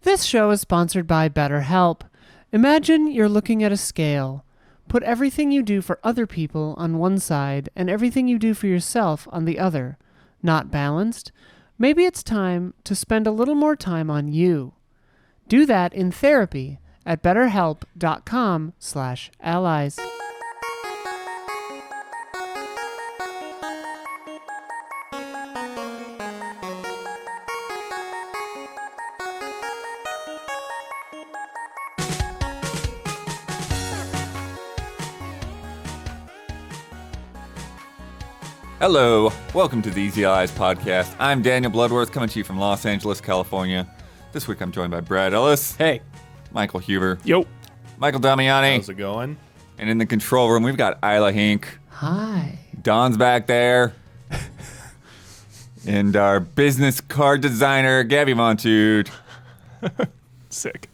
This show is sponsored by BetterHelp. Imagine you're looking at a scale. Put everything you do for other people on one side and everything you do for yourself on the other. Not balanced? Maybe it's time to spend a little more time on you. Do that in therapy at betterhelp.com/allies. Hello, welcome to the Easy Allies podcast. I'm Daniel Bloodworth, coming to you from Los Angeles, California. This week I'm joined by Brad Ellis. Hey. Michael Huber. Yo. Michael Damiani. How's it going? And in the control room, we've got Isla Hink. Hi. Don's back there. And our business card designer, Gabby Montude. Sick.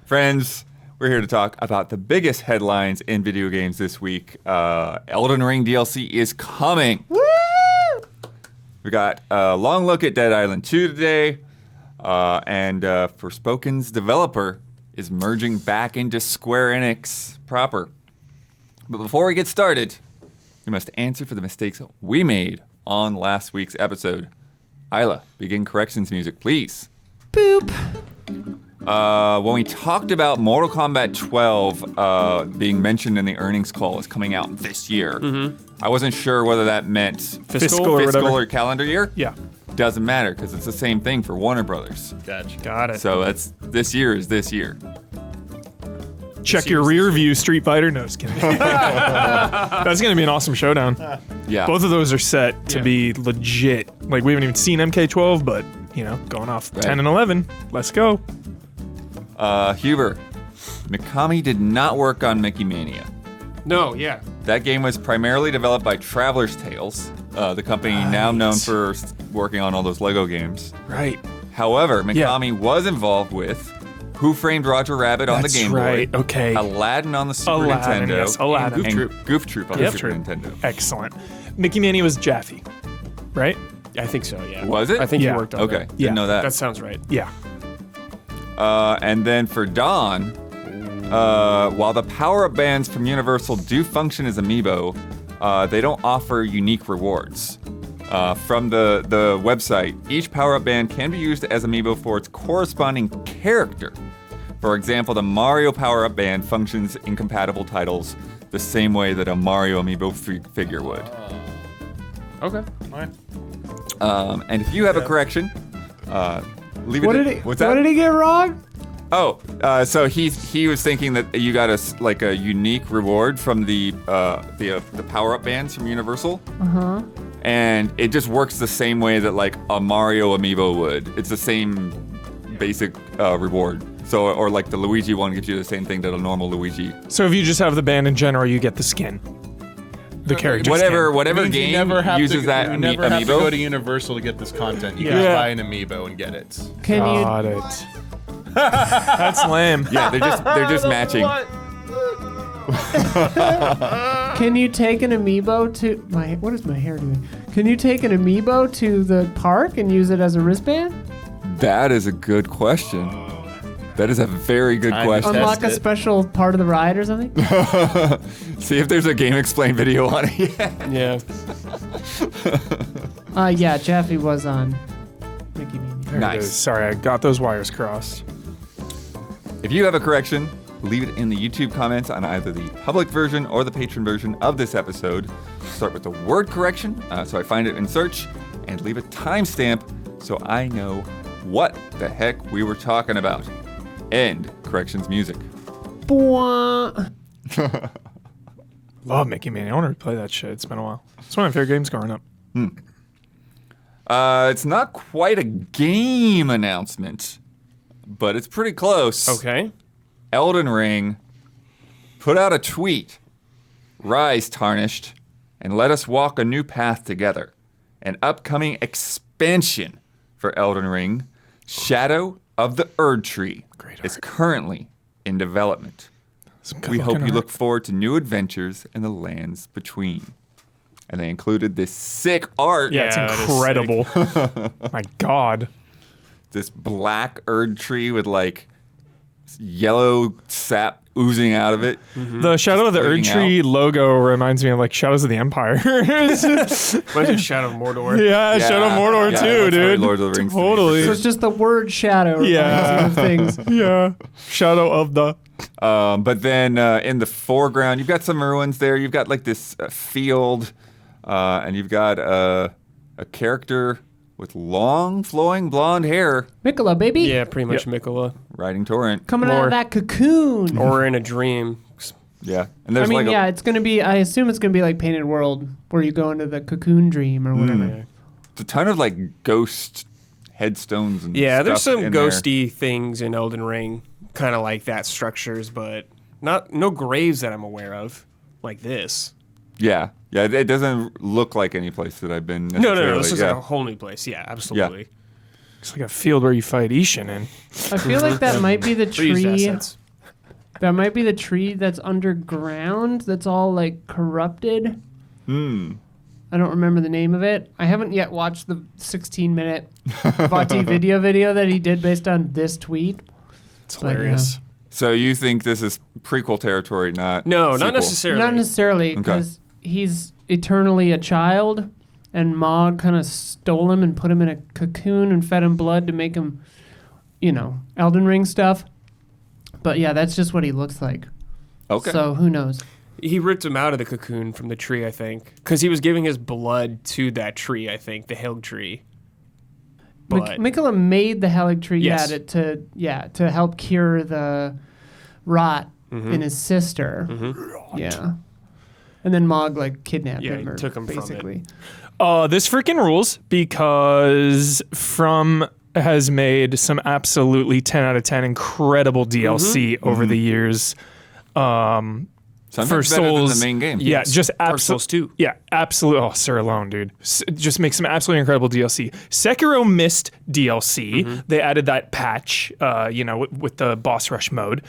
Friends, we're here to talk about the biggest headlines in video games this week. Elden Ring DLC is coming. Woo! We got a long look at Dead Island 2 today. And Forspoken's developer is merging back into Square Enix proper. But before we get started, we must answer for the mistakes we made on last week's episode. Isla, begin corrections music, please. Boop. When we talked about Mortal Kombat 12 being mentioned in the earnings call is coming out this year, I wasn't sure whether that meant Fiscal or whatever. or calendar year. Yeah. Doesn't matter because it's the same thing for Warner Brothers. Gotcha. Got it. So that's this year is this year. Check your rear view, Street Fighter. No, just kidding. That's going to be an awesome showdown. Yeah. Both of those are set to be legit. Like, we haven't even seen MK12, but, you know, going off Right. 10 and 11. Let's go. Huber, Mikami did not work on Mickey Mania. No, yeah. That game was primarily developed by Traveler's Tales, the company now known for working on all those Lego games. Right. However, Mikami was involved with Who Framed Roger Rabbit on the That's Game right. Boy, Okay. Aladdin on the Super Aladdin, Nintendo, yes, Aladdin. and Goof Troop on the Goof Super Troop. Nintendo. Excellent. Mickey Manny was Jaffe, right? I think so, yeah. Was it? I think Yeah. he worked on Okay, that. didn't know that. That sounds right. Yeah. And then for Dawn, while the power-up bands from Universal do function as amiibo, they don't offer unique rewards. From the website, each power-up band can be used as amiibo for its corresponding character. For example, the Mario power-up band functions in compatible titles the same way that a Mario amiibo figure would. Okay. And if you have a correction, leave What it. did he? What's that? What did he get wrong? Oh, so he was thinking that you got a unique reward from the power-up bands from Universal. And it just works the same way that like a Mario amiibo would. It's the same basic reward. So or like the Luigi one gives you the same thing that a normal Luigi. So if you just have the band in general, you get the skin. The character Whatever Means game you never have uses to, that you never have to go to amiibo. Universal to get this content. You Yeah. can just buy an amiibo and get it. Can Got it. That's lame. Yeah, they're just matching. Can you take an amiibo to what is my hair doing? Can you take an amiibo to the park and use it as a wristband? That is a good question. That is a very good question. Unlock a it. special part of the ride or something? See if there's a Game Explain video on it. Yeah. Yeah, Jaffe was on Mickey Mania. There it Nice. is. Sorry, I got those wires crossed. If you have a correction, leave it in the YouTube comments on either the public version or the patron version of this episode. Start with the word correction, so I find it in search, and leave a timestamp so I know what the heck we were talking about. End corrections music. Bwah. Love Mickey Manny. I want to replay that shit. It's been a while. It's one of my favorite games growing up. It's not quite a game announcement, but it's pretty close. Okay. Elden Ring put out a tweet. Rise, Tarnished, and let us walk a new path together. An upcoming expansion for Elden Ring, Shadow of the Erd Tree, is currently in development. We hope you look forward to new adventures in the lands between. And they included this sick art. Yeah, Yeah, it's it is incredible. My God. this black Erd tree with like yellow sap oozing out of it. The Shadow of the Erd floating Tree logo reminds me of like Shadows of the Empire. Reminds me of Shadow of Mordor. Yeah, Shadow of Mordor yeah, too, that's very dude. Lord of the Rings to me, for Totally. So it's just the word shadow reminds Yeah. you of things. Yeah, Shadow of the. But then in the foreground, you've got some ruins there. You've got like this field, and you've got a character with long, flowing blonde hair Mikola, baby. Yeah, pretty much Mikola. riding Torrent. Coming out Or- of that cocoon. Or in a dream. Yeah, and I there's mean, like yeah, it's going to be, I assume it's going to be like Painted World, where you go into the cocoon dream or whatever. a ton of like ghost headstones and Yeah, there's stuff some in there. ghosty things in Elden Ring, kind of like that structures, but no graves that I'm aware of like this. Yeah, it doesn't look like any place that I've been. No, necessarily. this is yeah. a whole new place. Yeah, absolutely. It's like a field where you fight Ishin in. I feel like that might be the Reused tree. assets. That might be the tree that's underground that's all like corrupted. I don't remember the name of it. I haven't yet watched the 16-minute Vati video that he did based on this tweet. It's hilarious. So you think this is prequel territory, not No, sequel? not necessarily. Not necessarily, Okay. because he's eternally a child, and Mog kind of stole him and put him in a cocoon and fed him blood to make him, Elden Ring stuff. But yeah, that's just what he looks like. Okay. So who knows? He ripped him out of the cocoon from the tree, I think, because he was giving his blood to that tree. I think the Hill tree. But Mikola made the Helig tree Yes. to help cure the rot Mm-hmm. in his sister. Yeah. And then Mog kidnapped Yeah, him, he or took him from it. basically. This freaking rules because From has made some absolutely 10 out of 10 incredible DLC over the years. Sometimes for better than Souls, the main game. Yeah, Yes. just Dark Souls absolutely. 2. Yeah, absolutely. Oh, Sir alone, dude. Just make some absolutely incredible DLC. Sekiro missed DLC. They added that patch, with the boss rush mode.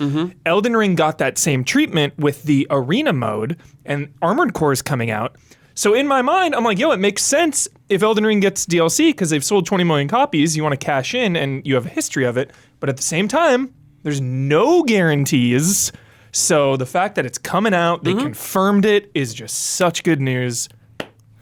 Elden Ring got that same treatment with the arena mode, and Armored Core is coming out. So in my mind, I'm like, it makes sense if Elden Ring gets DLC because they've sold 20 million copies. You want to cash in, and you have a history of it. But at the same time, there's no guarantees. So the fact that it's coming out, they confirmed it, is just such good news.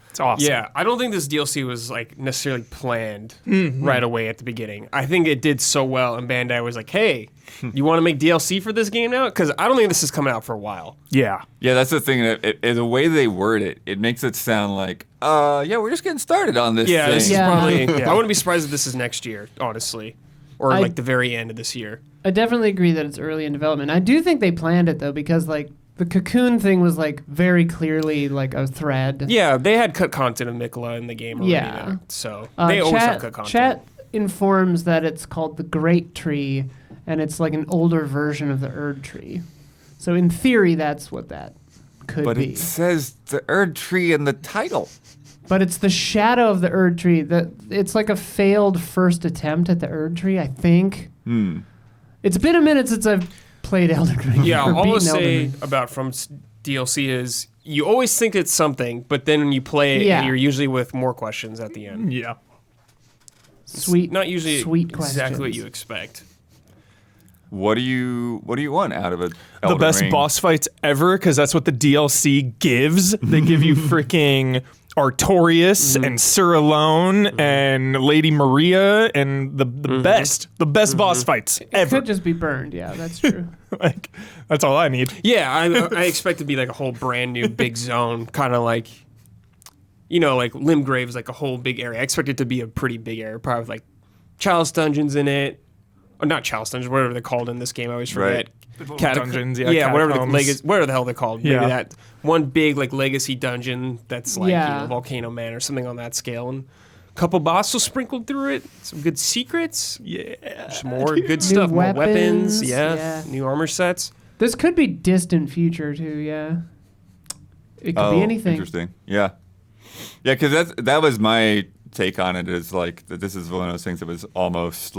It's awesome. yeah, I don't think this DLC was necessarily planned right away at the beginning. I think it did so well, and Bandai was like, "Hey, you want to make DLC for this game now?" Because I don't think this is coming out for a while. Yeah. Yeah, that's the thing. The way they word it, it makes it sound like, we're just getting started on this Yeah, thing. this is Yeah. probably. I wouldn't be surprised if this is next year, honestly, or I- the very end of this year. I definitely agree that it's early in development. I do think they planned it, though, because the cocoon thing was very clearly a thread. Yeah, they had cut content of Mikola in the game already. Yeah. though, so they always have cut content. Chat informs that it's called the Great Tree, and it's an older version of the Erd Tree. So in theory, that's what that could But be. it says the Erd Tree in the title. But it's the shadow of the Erd Tree. It's like a failed first attempt at the Erd Tree, I think. It's been a minute since I've played Elden Ring. Yeah, or all I'll beaten Elden say Ring. about From's DLC is you always think it's something, but then when you play it, Yeah. you're usually with more questions at the end. Yeah. Sweet, Not usually sweet exactly what questions. you expect. What do you want out of it? The best boss fights ever, because that's what the DLC gives. They give you freaking Artorias and Sir Alone and Lady Maria and the best boss fights It ever. could just be burned. Yeah, that's true. That's all I need. Yeah, I expect it to be a whole brand new big zone, kind of Limgrave is a whole big area. I expect it to be a pretty big area, probably with chalice dungeons in it. Or not chalice dungeons, whatever they're called in this game. I always forget. Right. Dungeons, yeah, whatever catacombs. whatever the hell they're called. Maybe Yeah. that one big legacy dungeon that's Yeah. Volcano Man or something on that scale, and a couple bosses sprinkled through it. Some good secrets. Yeah. Some more good stuff. More weapons. Yeah. New armor sets. This could be distant future too. Yeah, it could be anything. Interesting. Yeah, because that was my take on it. Is that this is one of those things that was almost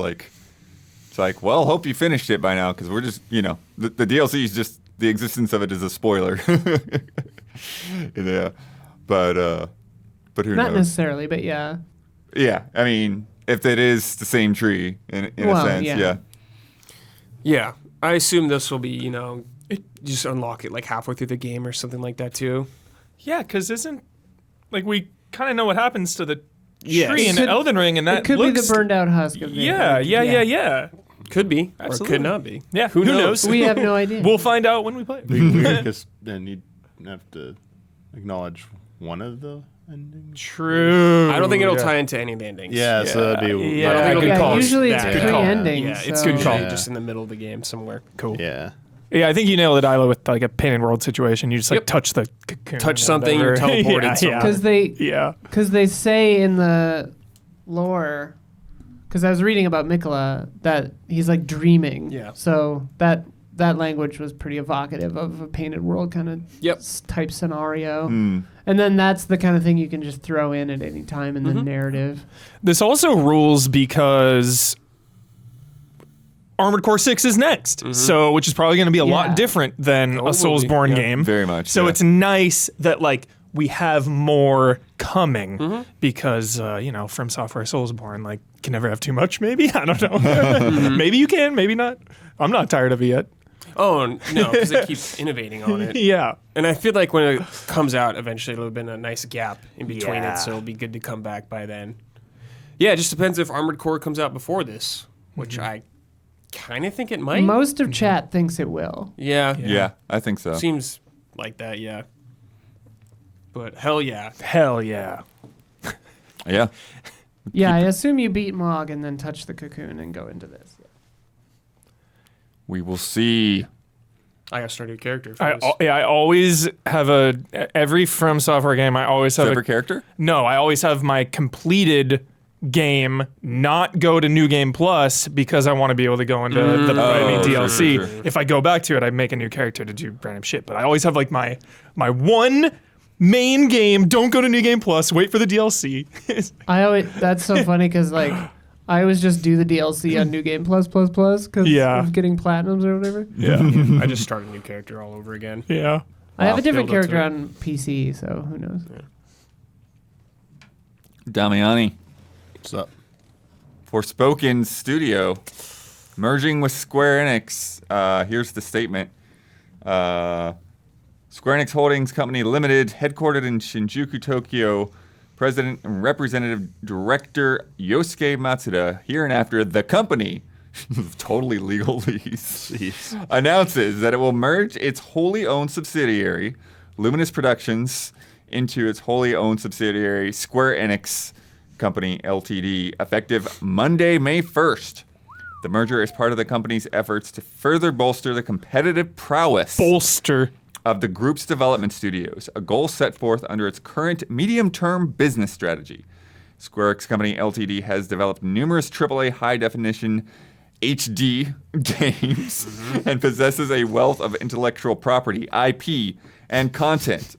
it's well, hope you finished it by now because we're just the DLC is just the existence of it is a spoiler. Yeah, but who Not knows? necessarily, but yeah. Yeah, I mean, if it is the same tree in a Well, sense. yeah. Yeah. Yeah, I assume this will be, you just unlock it like halfway through the game or something like that too. Yeah, because we kind of know what happens to the Yes. tree in Could- Elden Ring, and that It could looks, be the burned out husk of the yeah. Could be, or Absolutely. it could not be. Yeah, who knows? We have no idea. We'll find out when we play. Because then you'd have to acknowledge one of the endings. True. I don't think it'll Yeah. tie into any of the endings. Yeah, so that'd be. Yeah, I don't think it'll good be call. usually it's that. pre-ending. Yeah, it's so- good call. Yeah. Just in the middle of the game somewhere. Cool. Yeah. Yeah, I think you nailed it, Isla, with like a painted world situation. You just like Yep. touch the cocoon. Touch or something, you're whatever. teleported yeah, somewhere. yeah. Because they say in the lore, because I was reading about Mikola, that he's like dreaming. Yeah. So that language was pretty evocative of a painted world kind of Yep. type scenario. Mm. And then that's the kind of thing you can just throw in at any time in the Mm-hmm. narrative. This also rules because Armored Core 6 is next, so which is probably going to be a Yeah. lot different than Oh, a it will be, Soulsborne yeah. game. Very much. So yeah. it's nice that like we have more coming Mm-hmm. because From Software Soulsborne like can never have too much. Maybe I don't know. Maybe you can, maybe not. I'm not tired of it yet. Oh no, because it keeps innovating on it. Yeah. And I feel like when it comes out, eventually it'll have been a nice gap in between Yeah. it, so it'll be good to come back by then. Yeah, it just depends if Armored Core comes out before this, which I kind of think it might. Most of chat thinks it will. Yeah, Yeah, I think so. seems like that. Yeah, but hell yeah, Hell yeah. Yeah. Yeah, I assume you beat Mog and then touch the cocoon and go into this. We will see. I gotta start a new character. For I this. I always have every From Software game. I always have Separate character? No, I always have my completed game not go to New Game Plus because I want to be able to go into the DLC. sure, sure. If I go back to it, I make a new character to do random shit. But I always have like my one main game. Don't go to New Game Plus. Wait for the DLC. That's so funny because like I always just do the DLC on New Game Plus because Yeah. of getting platinums or whatever. yeah, I just started a new character all over again. yeah. I have a different Build up to character it. on PC, so who knows? Damiani. What's up? Forspoken Studio merging with Square Enix. Here's the statement. Square Enix Holdings Company Limited, headquartered in Shinjuku, Tokyo. President and Representative Director Yosuke Matsuda, hereinafter the company, totally legalese, announces that it will merge its wholly owned subsidiary, Luminous Productions, into its wholly owned subsidiary, Square Enix Company Ltd., effective Monday, May 1st. The merger is part of the company's efforts to further bolster the competitive prowess Bolster. of the group's development studios, a goal set forth under its current medium-term business strategy. Square Enix Company Ltd. has developed numerous AAA high-definition HD games and possesses a wealth of intellectual property, IP, and content.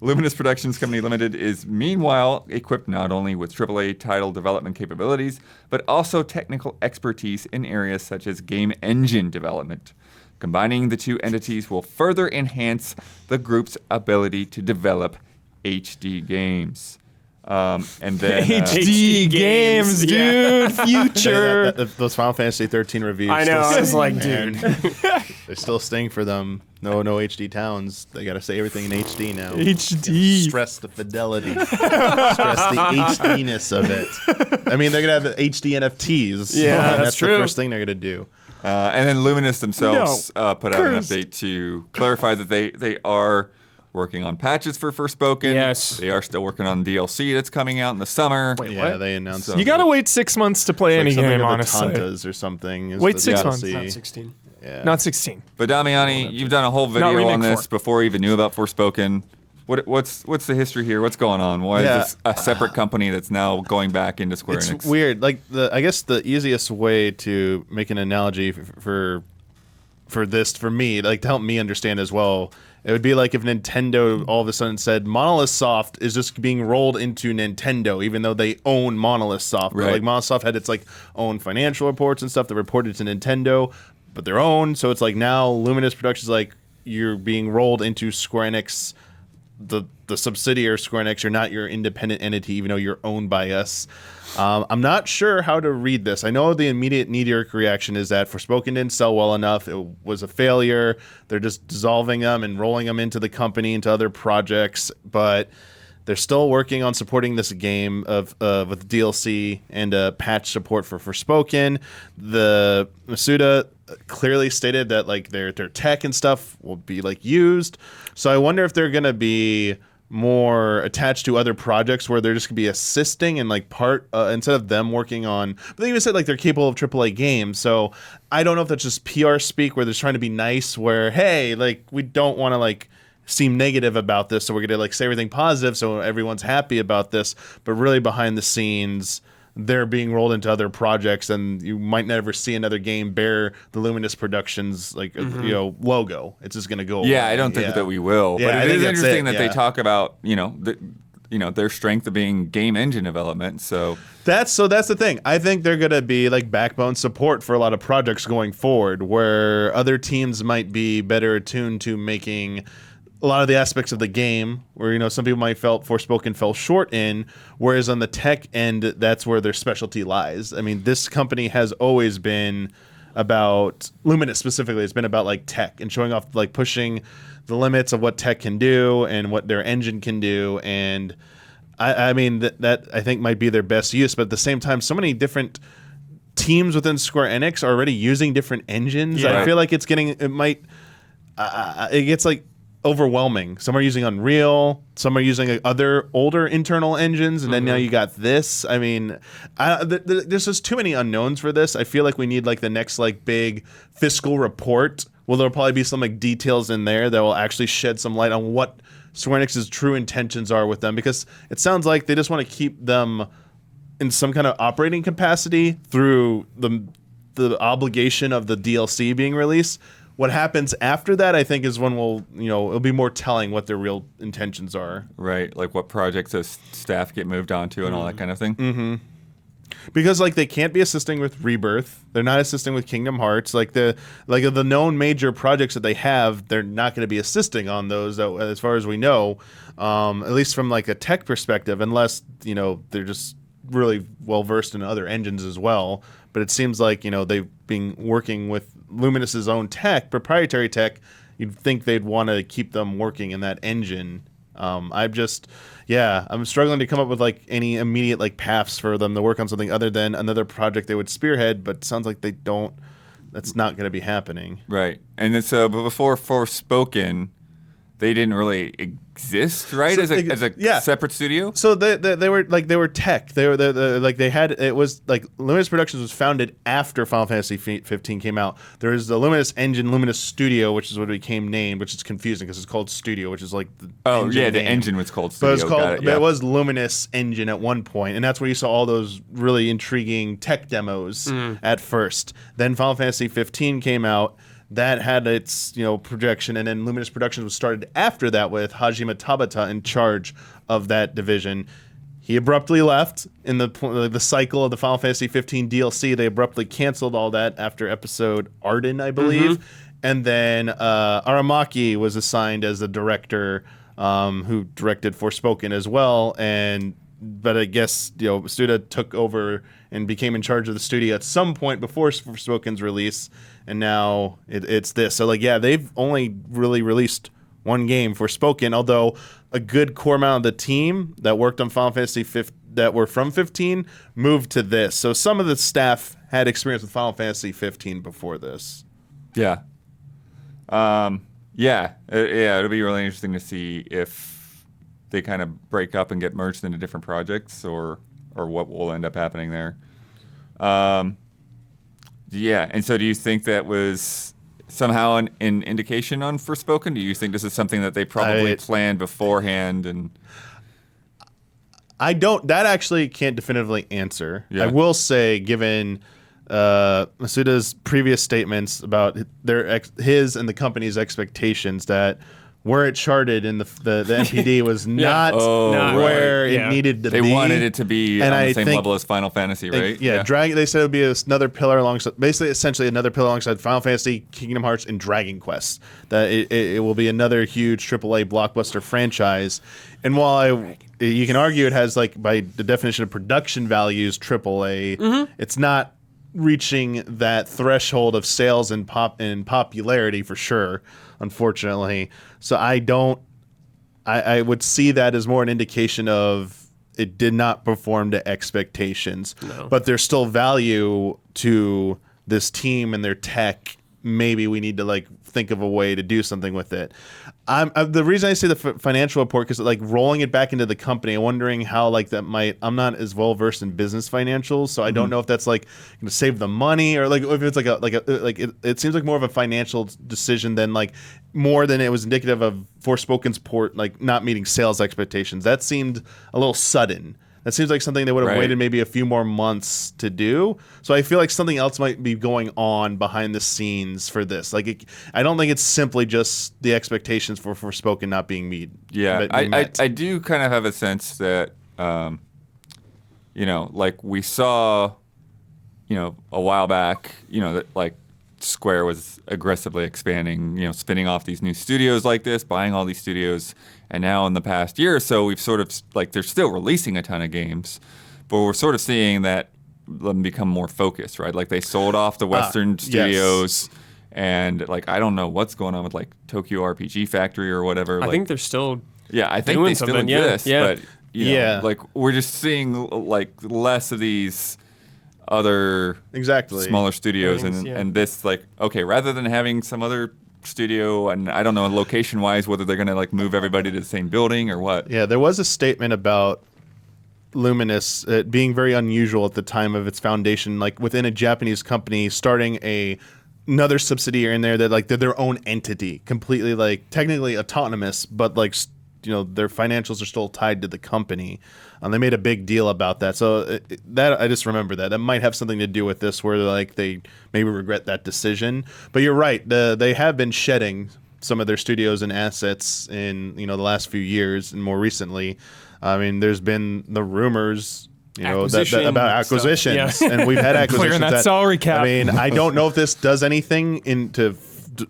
Luminous Productions Company Limited is meanwhile equipped not only with AAA title development capabilities, but also technical expertise in areas such as game engine development. Combining the two entities will further enhance the group's ability to develop HD games. And then HD games, dude. Future. Those Final Fantasy 13 reviews. I know. still I was like, man, dude. they're still staying for them. No HD towns. They got to say everything in HD now. HD. Stress the fidelity. Stress the HDness of it. I mean, they're gonna have the HD NFTs. Yeah, and that's the true. first thing they're gonna do. And then Luminous themselves put out an Cursed. update to clarify that they are working on patches for Forspoken. Yes. They are still working on DLC that's coming out in the summer. Wait, Yeah, what? they announced. So- You gotta wait 6 months to play any game, honestly. Tantas or something. is Wait the 6 DLC. months. Not 16. Yeah. Not 16. But Damiani, you've done a whole video remake on this 4. before you even knew about Forspoken. What's the history here? What's going on? Why Yeah. is this a separate company that's now going back into Square It's Enix? weird. Like I guess the easiest way to make an analogy for this for me, like to help me understand as well, it would be like if Nintendo all of a sudden said Monolith Soft is just being rolled into Nintendo, even though they own Monolith Soft. But Right. like Monolith Soft had its like own financial reports and stuff that reported to Nintendo, but their own. So it's like now Luminous Productions like you're being rolled into Square Enix the subsidiary of Square Enix. You're not your independent entity, even though you're owned by us. I'm not sure how to read this. I know the immediate knee-jerk reaction is that Forspoken didn't sell well enough. It was a failure. They're just dissolving them and rolling them into the company, into other projects. But they're still working on supporting this game with DLC and patch support for Forspoken. The Masuda clearly stated that like their tech and stuff will be like used. So I wonder if they're gonna be more attached to other projects where they're just gonna be assisting and like part instead of them working on. But they even said like they're capable of AAA games. So I don't know if that's just PR speak where they're trying to be nice. Where hey, like we don't want to like seem negative about this, so we're gonna like say everything positive so everyone's happy about this. But really behind the scenes, they're being rolled into other projects, and you might never see another game bear the Luminous Productions like logo. It's just gonna go Yeah, away. I don't think that we will. Yeah, but I it think is that's interesting it, that they yeah. talk about their strength of being game engine development. So That's the thing. I think they're gonna be like backbone support for a lot of projects going forward, where other teams might be better attuned to making a lot of the aspects of the game where, some people might felt Forspoken fell short in, whereas on the tech end, that's where their specialty lies. I mean, this company has always been about, Luminous specifically, it's been about like tech and showing off, like pushing the limits of what tech can do and what their engine can do. And I mean, that I think might be their best use, but at the same time, so many different teams within Square Enix are already using different engines. Yeah. I feel like it gets like overwhelming. Some are using Unreal, some are using other older internal engines, and then now you got this. I mean, there's just too many unknowns for this. I feel like we need like the next like big fiscal report. Well, there'll probably be some like details in there that will actually shed some light on what Square Enix's true intentions are with them, because it sounds like they just want to keep them in some kind of operating capacity through the obligation of the DLC being released. What happens after that, I think, is when it'll be more telling what their real intentions are. right, like what projects does staff get moved on to and all that kind of thing. Because like they can't be assisting with Rebirth, they're not assisting with Kingdom Hearts. Like the known major projects that they have, they're not going to be assisting on those, as far as we know, at least from like a tech perspective, unless they're just really well versed in other engines as well. But it seems like they've been working with Luminous's own tech, proprietary tech. You'd think they'd want to keep them working in that engine. I'm struggling to come up with like any immediate like paths for them to work on something other than another project they would spearhead. But it sounds like they don't. That's not going to be happening. Right. And then but before Forspoken, they didn't really exist, right? So as a separate studio? So they were tech. It was like Luminous Productions was founded after Final Fantasy 15 came out. There is the Luminous Engine, Luminous Studio, which is what it became named, which is confusing because it's called Studio, which is like the engine the name. engine was called But Studio. it was Luminous Engine at one point, and that's where you saw all those really intriguing tech demos at first. Then Final Fantasy 15 came out. That had its projection, and then Luminous Productions was started after that with Hajime Tabata in charge of that division. He abruptly left in the cycle of the Final Fantasy 15 DLC. They abruptly canceled all that after episode Arden, I believe. And then Aramaki was assigned as the director who directed Forspoken as well. But I guess Studa took over and became in charge of the studio at some point before Forspoken's release, and now it's this. So they've only really released one game, Forspoken, although a good core amount of the team that worked on Final Fantasy 15 that were from 15 moved to this. So some of the staff had experience with Final Fantasy 15 before this. Yeah. It'll be really interesting to see if they kind of break up and get merged into different projects, or what will end up happening there. And so do you think that was somehow an indication on Forspoken? Do you think this is something that they probably planned beforehand? And that actually can't definitively answer. Yeah. I will say, given Masuda's previous statements about his and the company's expectations, that where it charted in the NPD was not Not where right. it Yeah. needed to They be. wanted it to be And on the I same think- level as Final Fantasy, right? Yeah, they said it would be another pillar alongside, basically, essentially another pillar alongside Final Fantasy, Kingdom Hearts, and Dragon Quest. That it will be another huge AAA blockbuster franchise. And while you can argue it has, like, by the definition of production values, AAA, it's not reaching that threshold of sales and popularity for sure, unfortunately. So I would see that as more an indication of it did not perform to expectations. No. But there's still value to this team and their tech. Maybe we need to like think of a way to do something with it. The reason I say the financial report, because like rolling it back into the company, I'm wondering how like that might. I'm not as well versed in business financials, so I don't know if that's like going to save the money or like if it's like it seems like more of a financial decision than like more than it was indicative of Forspoken's port like not meeting sales expectations. That seemed a little sudden. That seems like something they would have Right. waited maybe a few more months to do. So I feel like something else might be going on behind the scenes for this. Like, I don't think it's simply just the expectations for Forspoken not being Yeah, met. I do kind of have a sense that, like we saw, a while back, that like Square was aggressively expanding, spinning off these new studios like this, buying all these studios. And now in the past year or so, we've sort of, like, they're still releasing a ton of games, but we're sort of seeing that them become more focused, right? Like, they sold off the Western studios. And, like, I don't know what's going on with, like, Tokyo RPG Factory or whatever. I think they're still. Yeah, I think doing they still something, yeah, exist, yeah. but like we're just seeing like less of these other Exactly. smaller studios, Things, and yeah. and this like okay, rather than having some other studio, and I don't know location wise whether they're gonna like move everybody to the same building or what. Yeah, there was a statement about Luminous being very unusual at the time of its foundation, like within a Japanese company starting another subsidiary in there that like they're their own entity, completely like technically autonomous, but like their financials are still tied to the company. They made a big deal about that. So that I just remember that might have something to do with this, where like they maybe regret that decision. But you're right, they have been shedding some of their studios and assets in the last few years, and more recently. I mean, there's been the rumors, about acquisitions, stuff, yeah. and we've had acquisitions. Clearing that salary cap. I mean, I don't know if this does anything into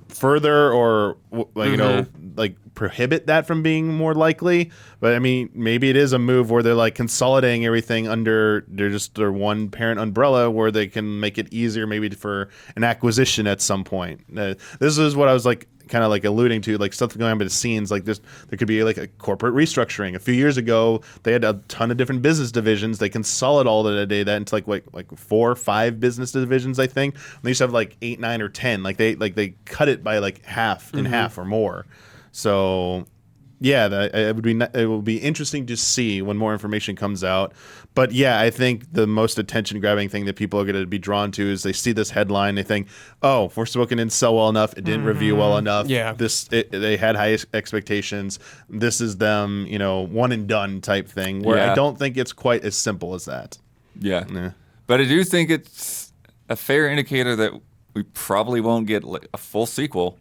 further or like prohibit that from being more likely. But I mean, maybe it is a move where they're like consolidating everything under their one parent umbrella, where they can make it easier maybe for an acquisition at some point. This is what I was like kind of like alluding to, like stuff going on behind the scenes. Like this, there could be like a corporate restructuring. A few years ago, they had a ton of different business divisions. They consolidated that into like 4 or 5 business divisions, I think. And they used to have like 8, 9, or 10. Like they cut it by like half in half or more. So yeah, it will be interesting to see when more information comes out. But yeah, I think the most attention-grabbing thing that people are going to be drawn to is they see this headline, they think, "Oh, Forspoken didn't sell well enough. It didn't review well enough. Yeah. They had high expectations. This is them, one and done type thing." Where Yeah. I don't think it's quite as simple as that. Yeah. But I do think it's a fair indicator that we probably won't get like a full sequel.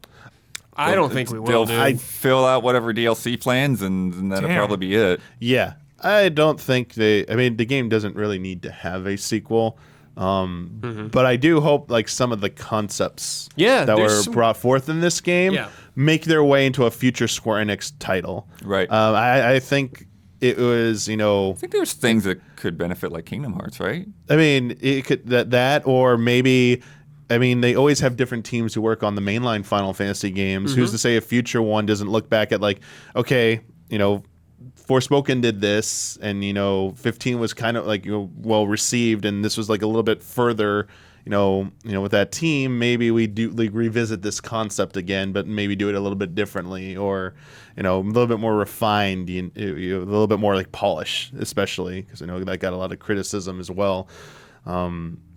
I don't think we will, They'll dude. fill out whatever DLC plans, and that'll Damn. probably be it. Yeah, I don't think the game doesn't really need to have a sequel. But I do hope like some of the concepts Yeah, that there's were some- brought forth in this game Yeah. make their way into a future Square Enix title. Right. I think it was, I think there's things that could benefit like Kingdom Hearts, right? I mean, it could that or maybe. I mean, they always have different teams who work on the mainline Final Fantasy games. Who's to say a future one doesn't look back at like, okay, Forspoken did this, and 15 was kind of like well received, and this was like a little bit further, with that team. Maybe we do like revisit this concept again, but maybe do it a little bit differently, or a little bit more refined, a little bit more like polish, especially because I know that got a lot of criticism as well.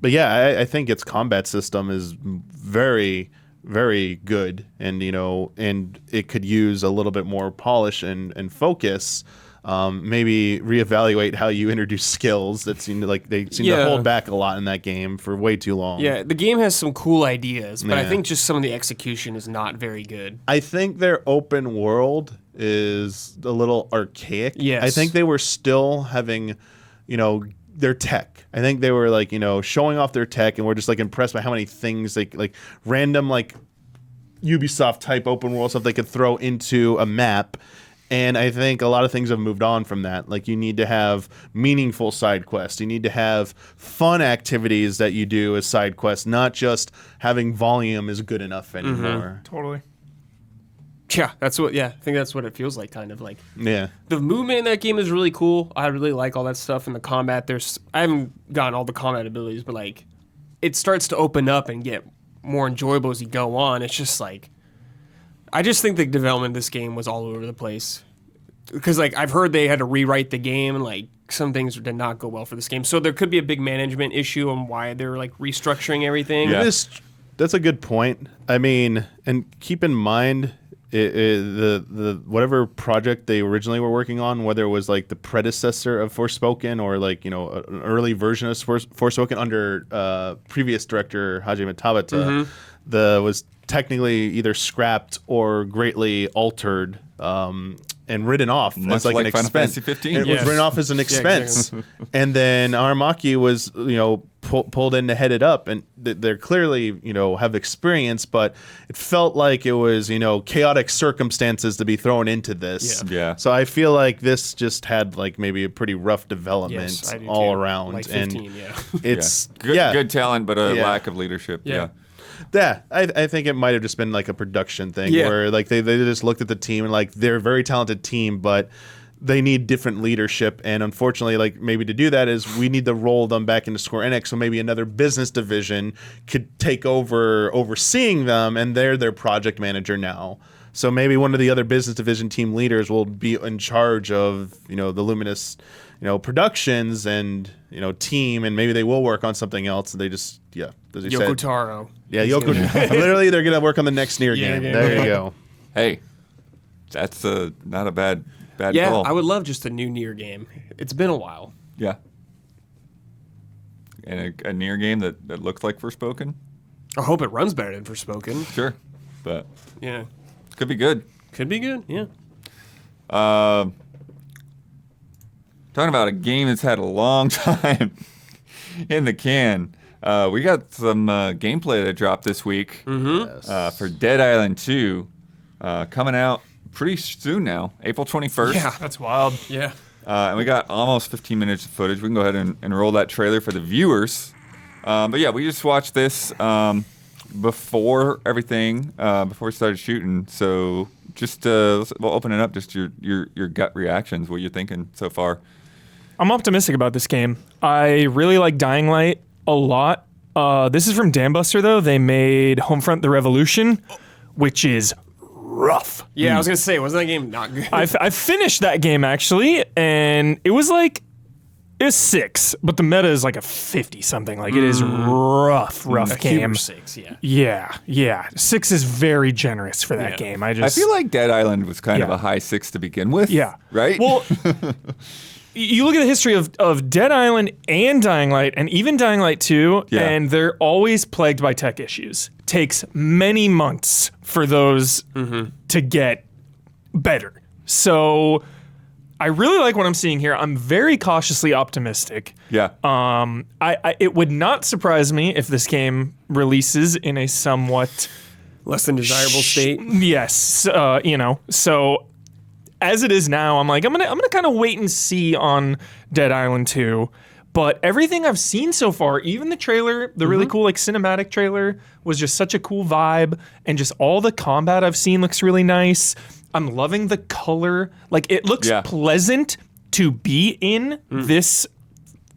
But yeah, I think its combat system is very, very good, and and it could use a little bit more polish and focus. maybe reevaluate how you introduce skills. That seem to hold back a lot in that game for way too long. Yeah, the game has some cool ideas, but I Yeah. think just some of the execution is not very good. I think their open world is a little archaic. Yes. I think they were still having, their tech. I think they were showing off their tech, and we're just impressed by how many things random Ubisoft type open world stuff they could throw into a map. And I think a lot of things have moved on from that. You need to have meaningful side quests. You need to have fun activities that you do as side quests, not just having volume is good enough anymore. Totally. Yeah, I think that's what it feels like, kind of like. Yeah. The movement in that game is really cool. I really like all that stuff in the combat. I haven't gotten all the combat abilities, but it starts to open up and get more enjoyable as you go on. It's just I just think the development of this game was all over the place. Because I've heard they had to rewrite the game and some things did not go well for this game. So there could be a big management issue on why they're restructuring everything. Yeah. That's a good point. I mean, and keep in mind the whatever project they originally were working on, whether it was the predecessor of Forspoken or an early version of Forspoken under previous director Hajime Tabata, was technically either scrapped or greatly altered and written off Much as an like Final expense. Fantasy 15. It was written off as an expense, and then Aramaki was pulled in to head it up, and they're clearly have experience, but it felt like it was chaotic circumstances to be thrown into this. Yeah. So I feel like this just had maybe a pretty rough development Yes, I do all too. around, 15, and yeah. it's Good talent, but a Yeah. lack of leadership. Yeah. Yeah, I think it might have just been a production thing Yeah. where they just looked at the team and they're a very talented team, but they need different leadership. And unfortunately, maybe to do that is we need to roll them back into Square Enix, so maybe another business division could take over overseeing them, and they're their project manager now. So maybe one of the other business division team leaders will be in charge of the Luminous productions and team, and maybe they will work on something else. And they just as you Yoko said, Taro. yeah, Yoko. Literally, they're gonna work on the next Nier Yeah, game. yeah, There yeah. you go. Hey, that's not a bad Yeah, call. I would love just a new Nier game. It's been a while. Yeah. And a near game that looks like Forspoken? I hope it runs better than Forspoken. Sure. But Yeah. could be good. Could be good, yeah. Talking about a game that's had a long time in the can. We got some gameplay that dropped this week for Dead Island 2, coming out pretty soon now, April 21st. Yeah. That's wild. Yeah. And we got almost 15 minutes of footage. We can go ahead and roll that trailer for the viewers. But yeah, we just watched this before everything, before we started shooting. So just we'll open it up. Just your gut reactions. What you're thinking so far? I'm optimistic about this game. I really like Dying Light a lot. This is from Dambuster, though. They made Homefront: The Revolution, which is rough. Yeah, I was going to say, wasn't that game not good? I finished that game, actually, and it was it was 6, but the meta is a 50-something. It is rough game. Humor 6, yeah. Yeah. 6 is very generous for that Yeah. game. I feel like Dead Island was kind of Yeah. a high 6 to begin with. Yeah. Right? Well, you look at the history of Dead Island and Dying Light, and even Dying Light 2, Yeah. and they're always plagued by tech issues. Takes many months for those to get better. So I really like what I'm seeing here. I'm very cautiously optimistic. yeah. It would not surprise me if this game releases in a somewhat Less than desirable state. yes, so as it is now, I'm gonna kind of wait and see on Dead Island 2. But everything I've seen so far, even the trailer, the really cool cinematic trailer, was just such a cool vibe, and just all the combat I've seen looks really nice. I'm loving the color. It looks pleasant to be in this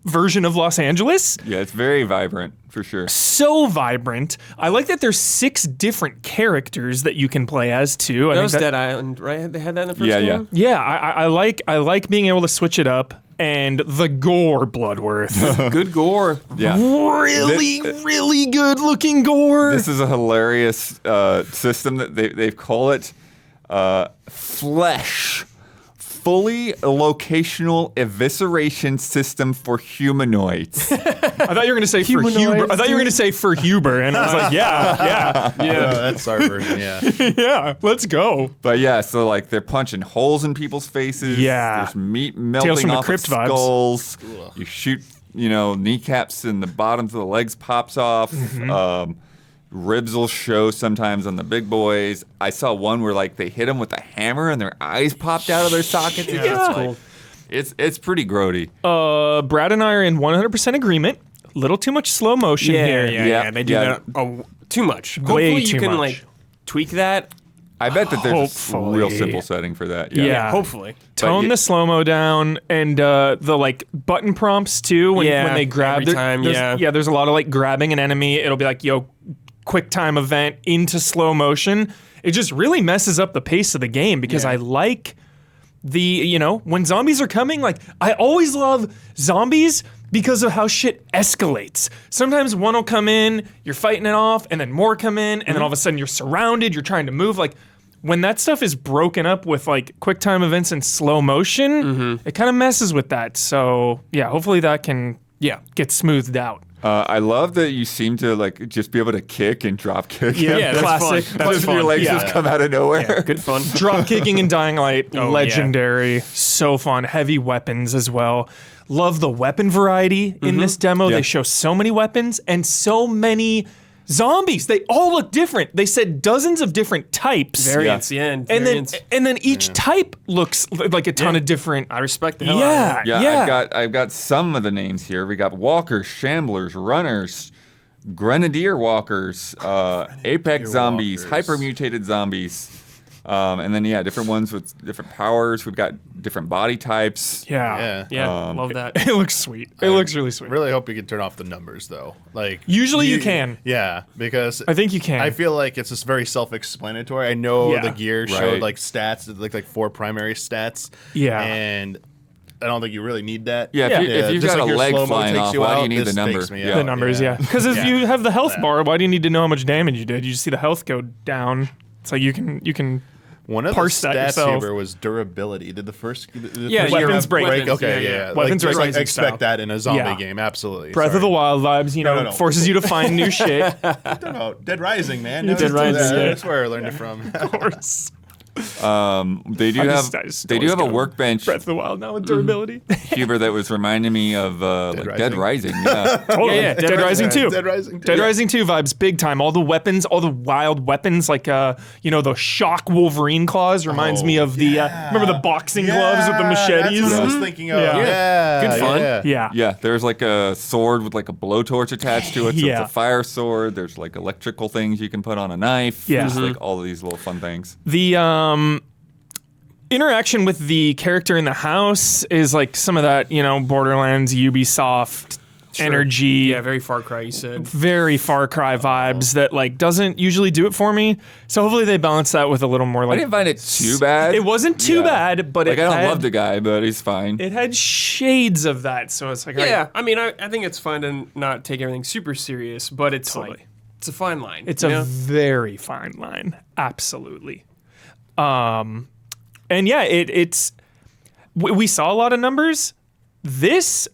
version of Los Angeles. Yeah, it's very vibrant for sure. So vibrant. I like that there's 6 different characters that you can play as too. That was Dead Island, right? They had that in the first game? Yeah, I like being able to switch it up, and the gore Bloodworth. Good gore. Yeah. really good looking gore. This is a hilarious system that they've called it FLESHy. fully locational evisceration system for humanoids. I thought you were going to say for Humanoids, Huber. I thought you were going to say for Huber, and I was like, yeah, That's our version. Yeah. yeah. Let's go. But yeah, so like they're punching holes in people's faces. Yeah. There's meat Tales melting from the off of Crypt vibes. skulls. You shoot, kneecaps and the bottoms of the legs pops off. Ribs will show sometimes on the big boys. I saw one where like they hit them with a hammer and their eyes popped out of their sockets. It's just, like, it's pretty grody. Brad and I are in 100% agreement. Little too much slow motion here. Yeah. They do that too much. Hopefully you too can much. like tweak that. I bet that there's a Hopefully. real simple setting for that. Yeah. Hopefully. Tone the slow mo down and the like button prompts too when they grab every time, there's a lot of like grabbing an enemy. It'll be like, yo, quick time event into slow motion. It just really messes up the pace of the game because I like when zombies are coming, like I always love zombies because of how shit escalates. Sometimes one will come in, you're fighting it off, and then more come in, and then all of a sudden you're surrounded, you're trying to move. Like when that stuff is broken up with like quick time events and slow motion, it kind of messes with that. So yeah, hopefully that can get smoothed out. I love that you seem to like just be able to kick and drop kick. Yeah, that's classic. fun. That's Just fun. your legs Yeah. just come out of nowhere. Good fun. Drop kicking and Dying Light, Oh, legendary, so fun. Heavy weapons as well. Love the weapon variety in this demo. Yeah. They show so many weapons and so many zombies. They all look different. They said dozens of different types. Variants, and then each type looks like a ton of different. I respect the hell out of it. Yeah, I've got some of the names here. We got walkers, shamblers, runners, grenadier walkers, apex zombies, walkers. hyper mutated zombies. And then different ones with different powers. We've got different body types. Yeah. Yeah, love that. It looks sweet. It looks really sweet. Really hope you can turn off the numbers though. Like Usually you can. Yeah, because I think you can. I feel like it's just very self-explanatory. I know Yeah. the gear Right. showed like stats, like 4 primary stats. Yeah. and I don't think you really need that. Yeah, if you've just got like a your leg slow-mo flying takes off, you why do out, you need the this number? takes me Yeah. out. the numbers, because if you have the health bar, why do you need to know how much damage you did? You just see the health go down. It's like you can. One of Parse the that stats yourself. here was durability. Did the first Yeah, first weapons round break. Weapons, Okay, yeah, yeah. yeah. Like, Weapons just, break. like, expect style. that in a zombie Yeah. game. Absolutely. Breath of the Wild vibes, No. forces you to find new shit. Dead Rising, man. No, Dead just do Rising, that. yeah. That's where I learned it from. Of course. They do I have just they do always have a go workbench, Breath of the Wild now with durability. Huber, that was reminding me of Dead Rising. Yeah. Totally. Yeah, Dead Rising 2. Dead Rising 2. Dead Rising 2 vibes big time. All the weapons, all the wild weapons, like the shock Wolverine claws reminds me of the remember the boxing gloves with the machetes. That's what I was thinking of. Yeah. Yeah. Good fun. Yeah. Yeah. There's like a sword with like a blowtorch attached to it, so Yeah. it's a fire sword. There's like electrical things you can put on a knife. Yeah. Just like all of these little fun things. The interaction with the character in the house is like some of that, Borderlands, Ubisoft energy. Yeah, very Far Cry, you said. Very Far Cry vibes that like doesn't usually do it for me. So hopefully they balance that with a little more I like. didn't find it too bad. It wasn't too Yeah. bad, but Like it I don't had, love the guy, but he's fine. it had shades of that. So it's like, Yeah, I mean, I think it's fine to not take everything super serious, but it's Totally. like, it's a fine line. it's you a know? very fine line, absolutely. And yeah, it's we saw a lot of numbers. This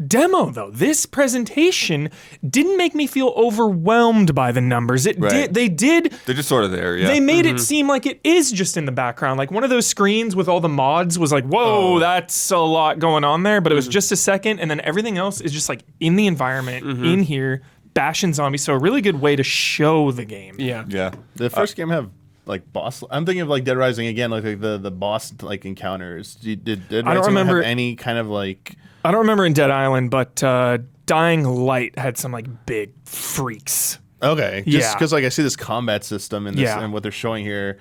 demo though, this presentation didn't make me feel overwhelmed by the numbers. It Right. did. They're just sort of there. Yeah. They made it seem like it is just in the background. Like one of those screens with all the mods was like, whoa, that's a lot going on there. But it was just a second, and then everything else is just like in the environment, in here, bashing zombies. So a really good way to show the game. Yeah. yeah. The first game have like boss. I'm thinking of like Dead Rising again, like the boss like encounters. Did Dead I don't Rising remember- have any kind of like? I don't remember in Dead Island, but Dying Light had some like big freaks. Okay, just Yeah. because like I see this combat system and this Yeah. and what they're showing here.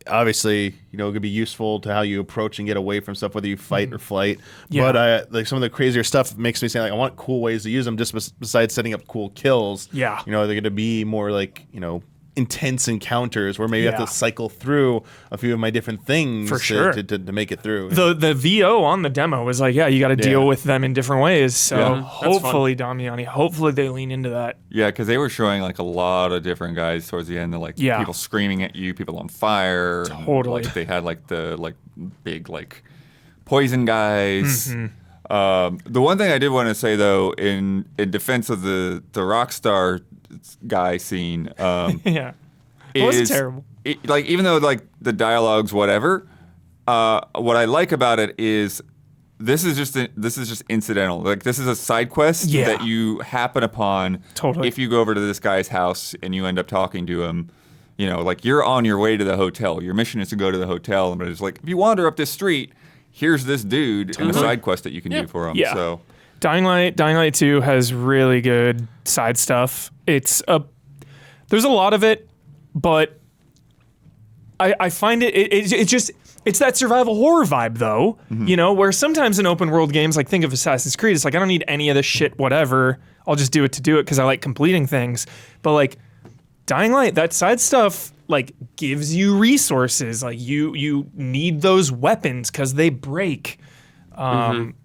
Obviously, it could be useful to how you approach and get away from stuff, whether you fight or flight. Yeah. But like some of the crazier stuff makes me say like I want cool ways to use them, just besides setting up cool kills. Yeah. they're going to be more like intense encounters where maybe I have to cycle through a few of my different things For sure. to make it through. The VO on the demo was like, you got to deal with them in different ways. So hopefully, Damiani, hopefully they lean into that. Yeah, because they were showing like a lot of different guys towards the end. Like people screaming at you, people on fire. Totally. Like, they had like the big like poison guys. The one thing I did want to say though, in defense of the Rockstar guy scene, It was terrible. Like even though like the dialogue's whatever, what I like about it is this is just incidental. Like this is a side quest that you happen upon if you go over to this guy's house and you end up talking to him. You know, like you're on your way to the hotel. Your mission is to go to the hotel, but it's like if you wander up this street, here's this dude and the side quest that you can do for him. Yeah. So Dying Light 2 has really good side stuff. There's a lot of it, but I find it's that survival horror vibe though, you know, where sometimes in open world games, like think of Assassin's Creed, it's like I don't need any of this shit, whatever. I'll just do it to do it because I like completing things. But like Dying Light, that side stuff like gives you resources. Like you need those weapons because they break.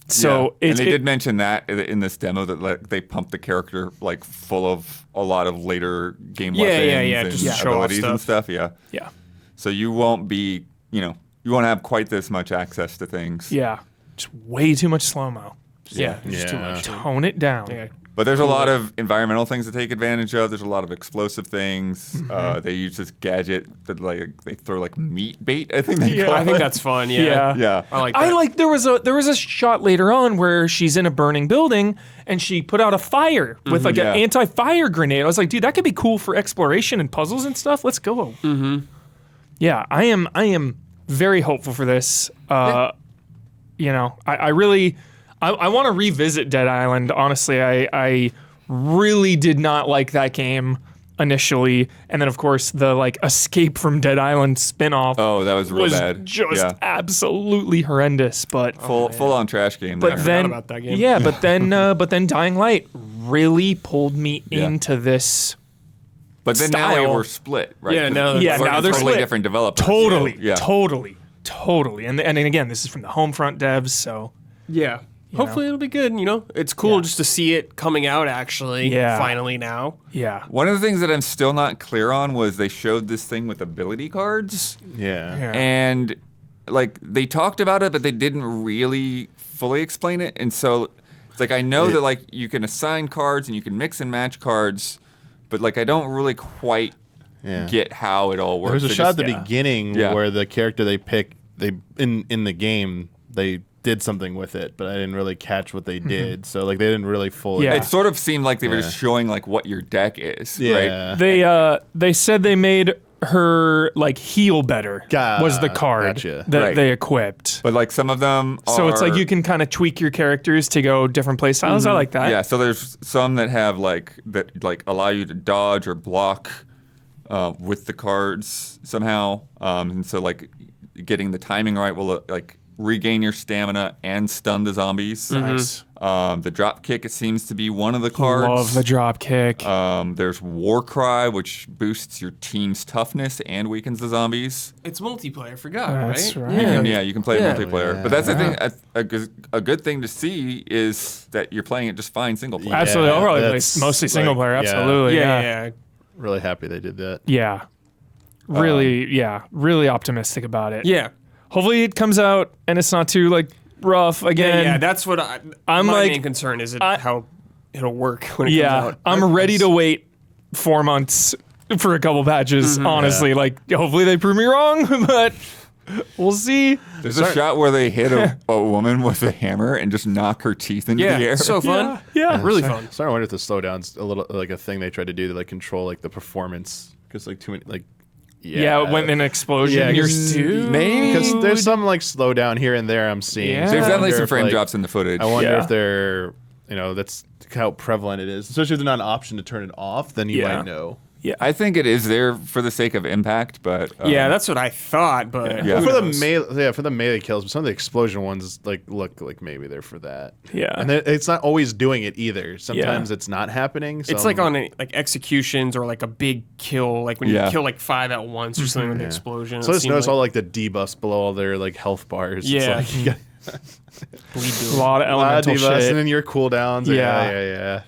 So and they did mention that in this demo that like they pumped the character like full of a lot of later game weapons and just show off abilities and stuff. Yeah. So you won't be, you won't have quite this much access to things. Yeah. Just way too much slow-mo. Just too much. Tone it down. But there's a lot of environmental things to take advantage of. There's a lot of explosive things. They use this gadget that like they throw like meat bait. I think they call I think it. that's fun. Yeah. I like that. There was a shot later on where she's in a burning building and she put out a fire with like an anti-fire grenade. I was like, dude, that could be cool for exploration and puzzles and stuff. Let's go. Yeah, I am very hopeful for this. I really want to revisit Dead Island. Honestly, I really did not like that game initially, and then of course the like Escape from Dead Island spinoff. Oh, that was real bad. Just absolutely horrendous. But full on trash game. But there. then, about that game. yeah, but then Dying Light really pulled me into this. But then now style. we're split, right? Yeah, now Yeah, We're now they're totally split. different developers. Totally. And again, this is from the Homefront devs, so Yeah. Hopefully it'll be good, It's cool just to see it coming out actually finally now. yeah. One of the things that I'm still not clear on was they showed this thing with ability cards. Yeah. And like they talked about it, but they didn't really fully explain it. And so it's like I know that like you can assign cards and you can mix and match cards, but like I don't really quite get how it all works. There was a They shot at just- the beginning where the character they pick, in the game, they did something with it, but I didn't really catch what they did. So like they didn't really fully. Yeah. It sort of seemed like they were just showing like what your deck is, right? They said they made her like heal better was the card that they equipped. But like some of them are, So it's like you can kind of tweak your characters to go different play styles. I like that. Yeah, so there's some that have like that like allow you to dodge or block with the cards somehow. And so like getting the timing right will like regain your stamina and stun the zombies. Nice. The drop kick, it seems to be one of the cards. Love the drop kick. There's War Cry, which boosts your team's toughness and weakens the zombies. It's multiplayer, I forgot, That's right? right. And you can play multiplayer. Yeah. But that's the thing. A good thing to see is that you're playing it just fine single player. Absolutely. I'll probably play that's mostly single like- player. yeah. Absolutely. Yeah. Really happy they did that. Yeah. Really optimistic about it. Yeah. Hopefully it comes out and it's not too like rough again. Yeah, that's what I'm my like- main concern is how it'll work when it comes out. I'm ready to wait 4 months for a couple patches, honestly. Like, hopefully they prove me wrong, but we'll see. There's a shot where they hit a woman with a hammer and just knock her teeth into the air. So fun. Yeah. Really fun. Starting to wonder if the slowdown's a little like a thing they tried to do to like control like the performance because like too many like. Yeah, when an explosion, Yeah, you're 'cause Maybe. Because there's some like slowdown here and there I'm seeing. Yeah. So There's I definitely wonder some if, frame like, drops in the footage. I wonder Yeah. if they're, that's how prevalent it is. Especially if there's not an option to turn it off, then you might know. Yeah. I think it is there for the sake of impact, but Yeah, that's what I thought, but Yeah. who For the knows? for the melee kills, some of the explosion ones look like maybe they're for that. Yeah. and it's not always doing it either. Sometimes it's not happening. It's like on executions or like a big kill, like when Yeah. you kill like 5 at once or something with the explosion. So I It just seemed notice like all like the debuffs below all their like health bars. Yeah. It's like, you got A lot of a lot of elemental debuffs, shit. and then your cooldowns. Yeah. yeah.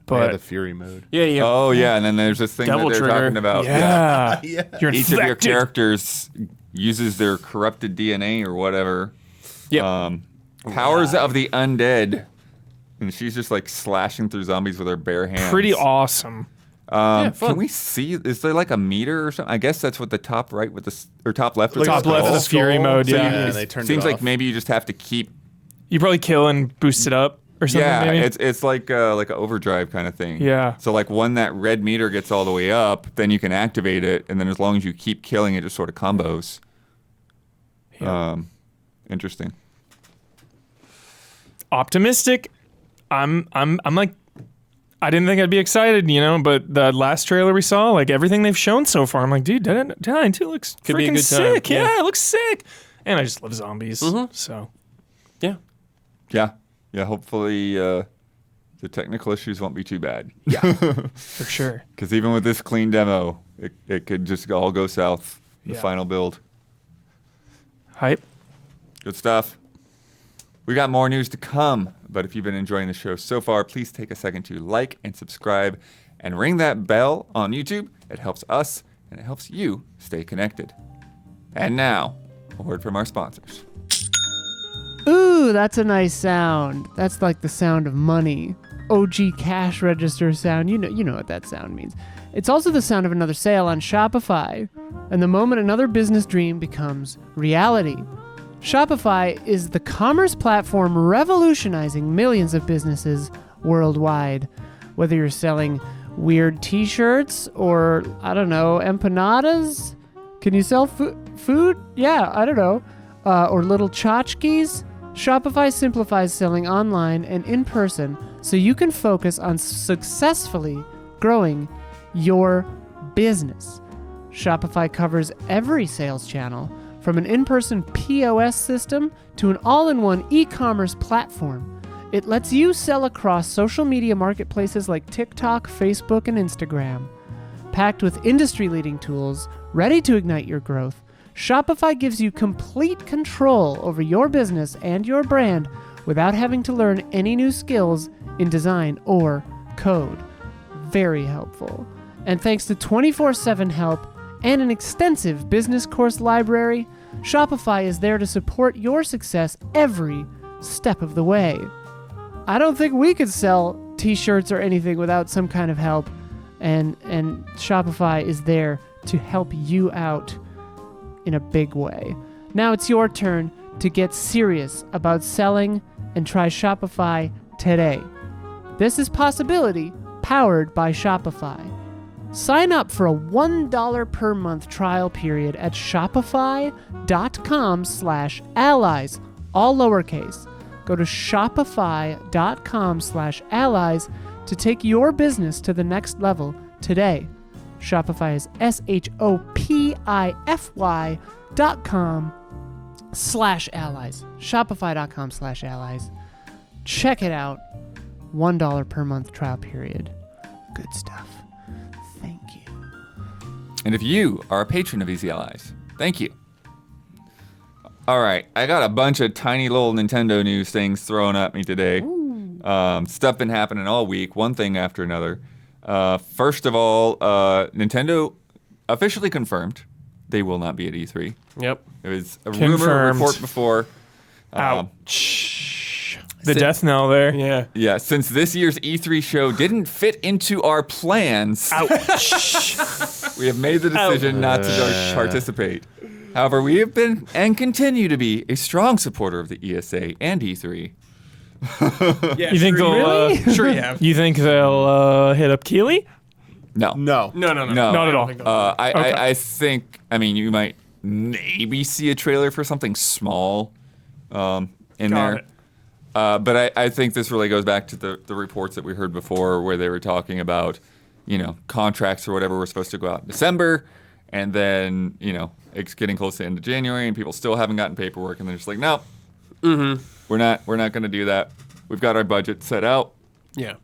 But the fury mode. yeah. Oh yeah, and then there's this thing Devil that they're trigger. talking about. yeah. Yeah. You're Each of your infected. characters uses their corrupted DNA or whatever. Yep. Powers of the undead, and she's just like slashing through zombies with her bare hands. Pretty awesome. fun. Can we see? Is there like a meter or something? I guess that's what the top right with or top left with Like Top the left skull. is the fury mode, So yeah. and they turned Seems it like off. maybe you just have to keep. You probably kill and boost it up or something. Yeah, maybe? it's like an overdrive kind of thing. Yeah. So like when that red meter gets all the way up, then you can activate it, and then as long as you keep killing, it just sort of combos. Interesting. Optimistic. I'm like, I didn't think I'd be excited, but the last trailer we saw, like everything they've shown so far, I'm like, dude, Dead Island 2 looks Could be a freaking good time, sick. yeah. Yeah, it looks sick. And I just love zombies. So Yeah. Yeah. Hopefully, the technical issues won't be too bad. for sure. Because even with this clean demo, it could just all go south. The Yeah. final build. Hype. Good stuff. We got more news to come, but if you've been enjoying the show so far, please take a second to like and subscribe and ring that bell on YouTube. It helps us and it helps you stay connected. And now, a word from our sponsors. Ooh, that's a nice sound. That's like the sound of money. OG cash register sound. You know what that sound means. It's also the sound of another sale on Shopify. And the moment another business dream becomes reality. Shopify is the commerce platform revolutionizing millions of businesses worldwide. Whether you're selling weird t-shirts or, I don't know, empanadas? Can you sell food? Yeah, I don't know. Or little tchotchkes? Shopify simplifies selling online and in person so you can focus on successfully growing your business. Shopify covers every sales channel, from an in-person POS system to an all-in-one e-commerce platform. It lets you sell across social media marketplaces like TikTok, Facebook, and Instagram. Packed with industry-leading tools, ready to ignite your growth, Shopify gives you complete control over your business and your brand without having to learn any new skills in design or code. Very helpful. And thanks to 24/7 help and an extensive business course library, Shopify is there to support your success every step of the way. I don't think we could sell t-shirts or anything without some kind of help, and Shopify is there to help you out in a big way. Now it's your turn to get serious about selling and try Shopify today. This is Possibility, powered by Shopify. Sign up for a $1 per month trial period at shopify.com/allies, all lowercase. Go to shopify.com/allies to take your business to the next level today. Shopify is shopify.com/allies. Shopify.com/allies. Check it out. $1 per month trial period. Good stuff. Thank you. And if you are a patron of Easy Allies, thank you. All right, I got a bunch of tiny little Nintendo news things thrown at me today. Stuff been happening all week, one thing after another. First of all, Nintendo officially confirmed they will not be at E3. Yep. It was a Confirmed. rumor report before. Ouch. The death knell there. Yeah. Yeah, since this year's E3 show didn't fit into our plans, Ouch. we have made the decision not to participate. However, we have been and continue to be a strong supporter of the ESA and E3. Yeah. You think they'll? Sure you have. You think they'll hit up Keeley? No. No. No. Not at all. I think, you might maybe see a trailer for something small in there. it. But I think this really goes back to the reports that we heard before where they were talking about contracts or whatever were supposed to go out in December, and then it's getting close to the end of January, and people still haven't gotten paperwork, and they're just like, no, we're not going to do that. We've got our budget set out. Yeah.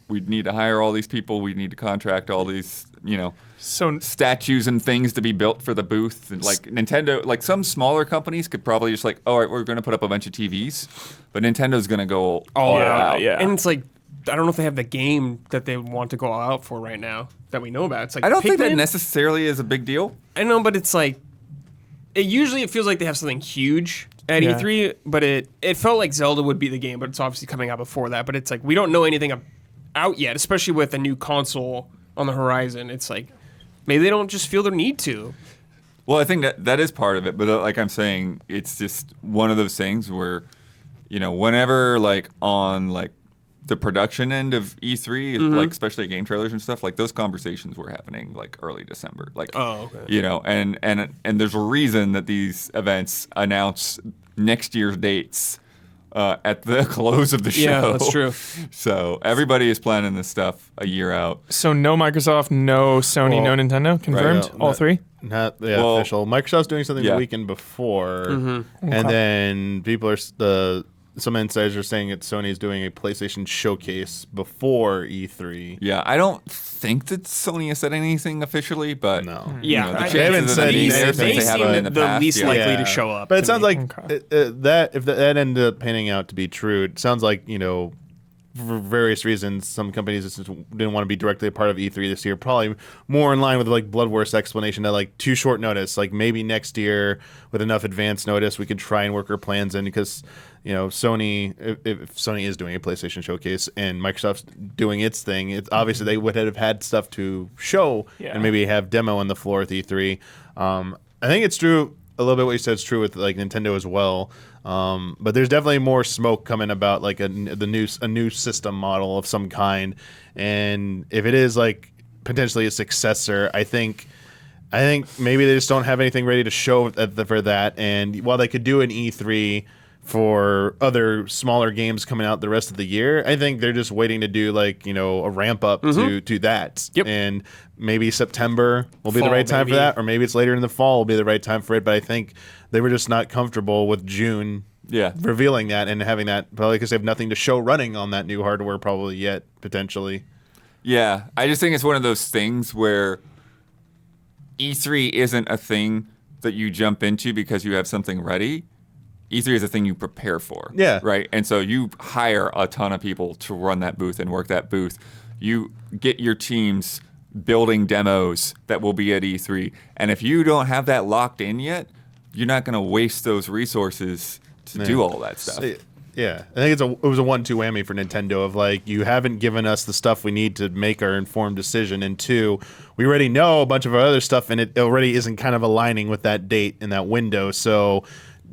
We need to hire all these people. We need to contract all these, So statues and things to be built for the booth. And like Nintendo, like some smaller companies could probably just like, all right, we're going to put up a bunch of TVs, but Nintendo's going to go all out. yeah. And it's like, I don't know if they have the game that they want to go all out for right now that we know about. It's like I don't think that Pikmin? necessarily is a big deal. I know, but it's like, it feels like they have something huge at Yeah. E3, but it felt like Zelda would be the game, but it's obviously coming out before that. But it's like, we don't know anything out yet, especially with a new console on the horizon. It's like, maybe they don't just feel the need to. Well, I think that is part of it, but like I'm saying, it's just one of those things where, whenever like on like the production end of E3, like especially game trailers and stuff, like those conversations were happening like early December, like and there's a reason that these events announce next year's dates at the close of the show. Yeah, that's true. So everybody is planning this stuff a year out. So no Microsoft, no Sony, no Nintendo, confirmed. Right. All three. Not Well, official. Microsoft's doing something yeah. the weekend before, and Okay. then people are some insiders are saying that Sony's doing a PlayStation showcase before E3. Yeah, I don't think that Sony has said anything officially, but No. Yeah, the I- chances They haven't of said them being there anything. since They have seem it in the the past, least yeah. likely to show up. But it to sounds me. like that if that ended up panning out to be true, it sounds like for various reasons, some companies just didn't want to be directly a part of E3 this year. Probably more in line with like Bloodworth's explanation that like too short notice. Like maybe next year with enough advance notice, we could try and work our plans in because Sony, if Sony is doing a PlayStation showcase and Microsoft's doing its thing, it's obviously they would have had stuff to show Yeah. and maybe have demo on the floor at E3. I think it's true. A little bit what you said is true with like Nintendo as well, but there's definitely more smoke coming about like a new system model of some kind, and if it is like potentially a successor, I think maybe they just don't have anything ready to show for that. And while they could do an E3 for other smaller games coming out the rest of the year, I think they're just waiting to do like a ramp up to that. Yep. And maybe September will be the Fall, right time maybe. for that, or maybe it's later in the fall will be the right time for it. But I think they were just not comfortable with June Yeah. revealing that and having that, probably because they have nothing to show running on that new hardware probably yet, potentially. Yeah, I just think it's one of those things where E3 isn't a thing that you jump into because you have something ready. E3 is a thing you prepare for. Yeah. Right? And so you hire a ton of people to run that booth and work that booth. You get your teams building demos that will be at E3. And if you don't have that locked in yet, you're not going to waste those resources to do all that stuff. Yeah, I think it was a 1-2 whammy for Nintendo of like, you haven't given us the stuff we need to make our informed decision, and two, we already know a bunch of our other stuff and it already isn't kind of aligning with that date in that window. So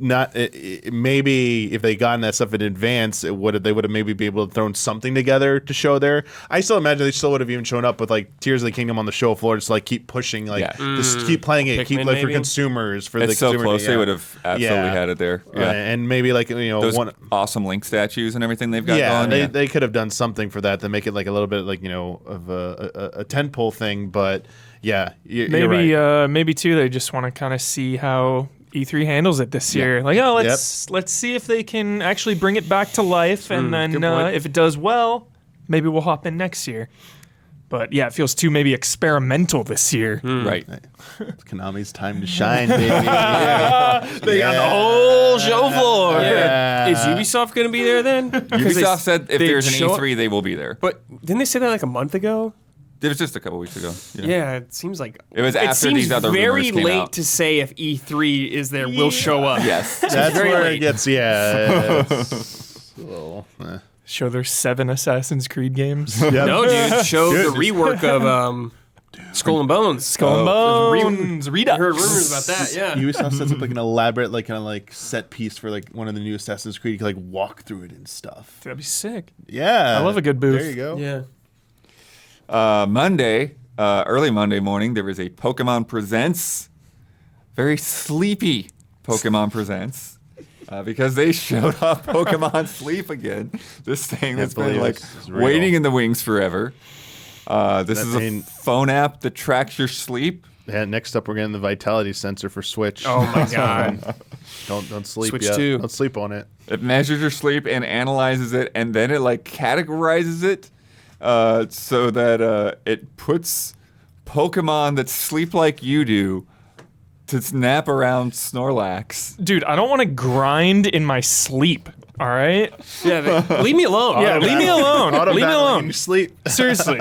maybe if they gotten that stuff in advance, they would have maybe be able to throw something together to show there. I still imagine they still would have even shown up with like Tears of the Kingdom on the show floor, just like keep pushing, like just keep playing it, keep Pikmin, like for maybe? consumers, for It's the so consumer. close. They would have absolutely had it there. Yeah. And maybe like Those one. awesome Link statues and everything they've got Yeah, going. they could have done something for that to make it like a little bit like of a tentpole thing, but yeah, you're right. Maybe too. They just want to kind of see how E3 handles it this year. Like, let's see if they can actually bring it back to life, and then good point. if it does well, maybe we'll hop in next year. But yeah, it feels too maybe experimental this year. Right. It's Konami's time to shine, baby. They got the whole show floor. Yeah. Is Ubisoft going to be there then? 'Cause Ubisoft said if they there's an show up- E3, they will be there. But didn't they say that like a month ago? It was just a couple weeks ago. Yeah, it seems like It was after seems these other very rumors came late out. to say if E3 is there, we'll show up. Yes. That's very where late. it gets. Yeah. It's a little, Show their 7 Assassin's Creed games. Yep. No, dude, show Dude, the rework of Skull and Bones. Skull and Bones. I Redux. heard rumors about that. Yeah. Ubisoft sets up like an elaborate, like kind of like set piece for like one of the new Assassin's Creed. You can like walk through it and stuff. That'd be sick. Yeah, I love a good booth. There you go. Yeah. Monday, early Monday morning, there was a Pokemon Presents. Very sleepy Pokemon Presents. Because they showed off Pokemon Sleep again. This thing that's been believe like it's real. waiting in the wings forever. This is a phone app that tracks your sleep. Yeah, next up, we're getting the vitality sensor for Switch. Oh my god. Don't sleep Switch yet. 2. Don't sleep on it. It measures your sleep and analyzes it, and then it like categorizes it so that it puts Pokemon that sleep like you do to snap around Snorlax. Dude, I don't want to grind in my sleep. All right. Yeah, leave me alone. Yeah, leave me alone. Leave me In alone. your sleep. Seriously.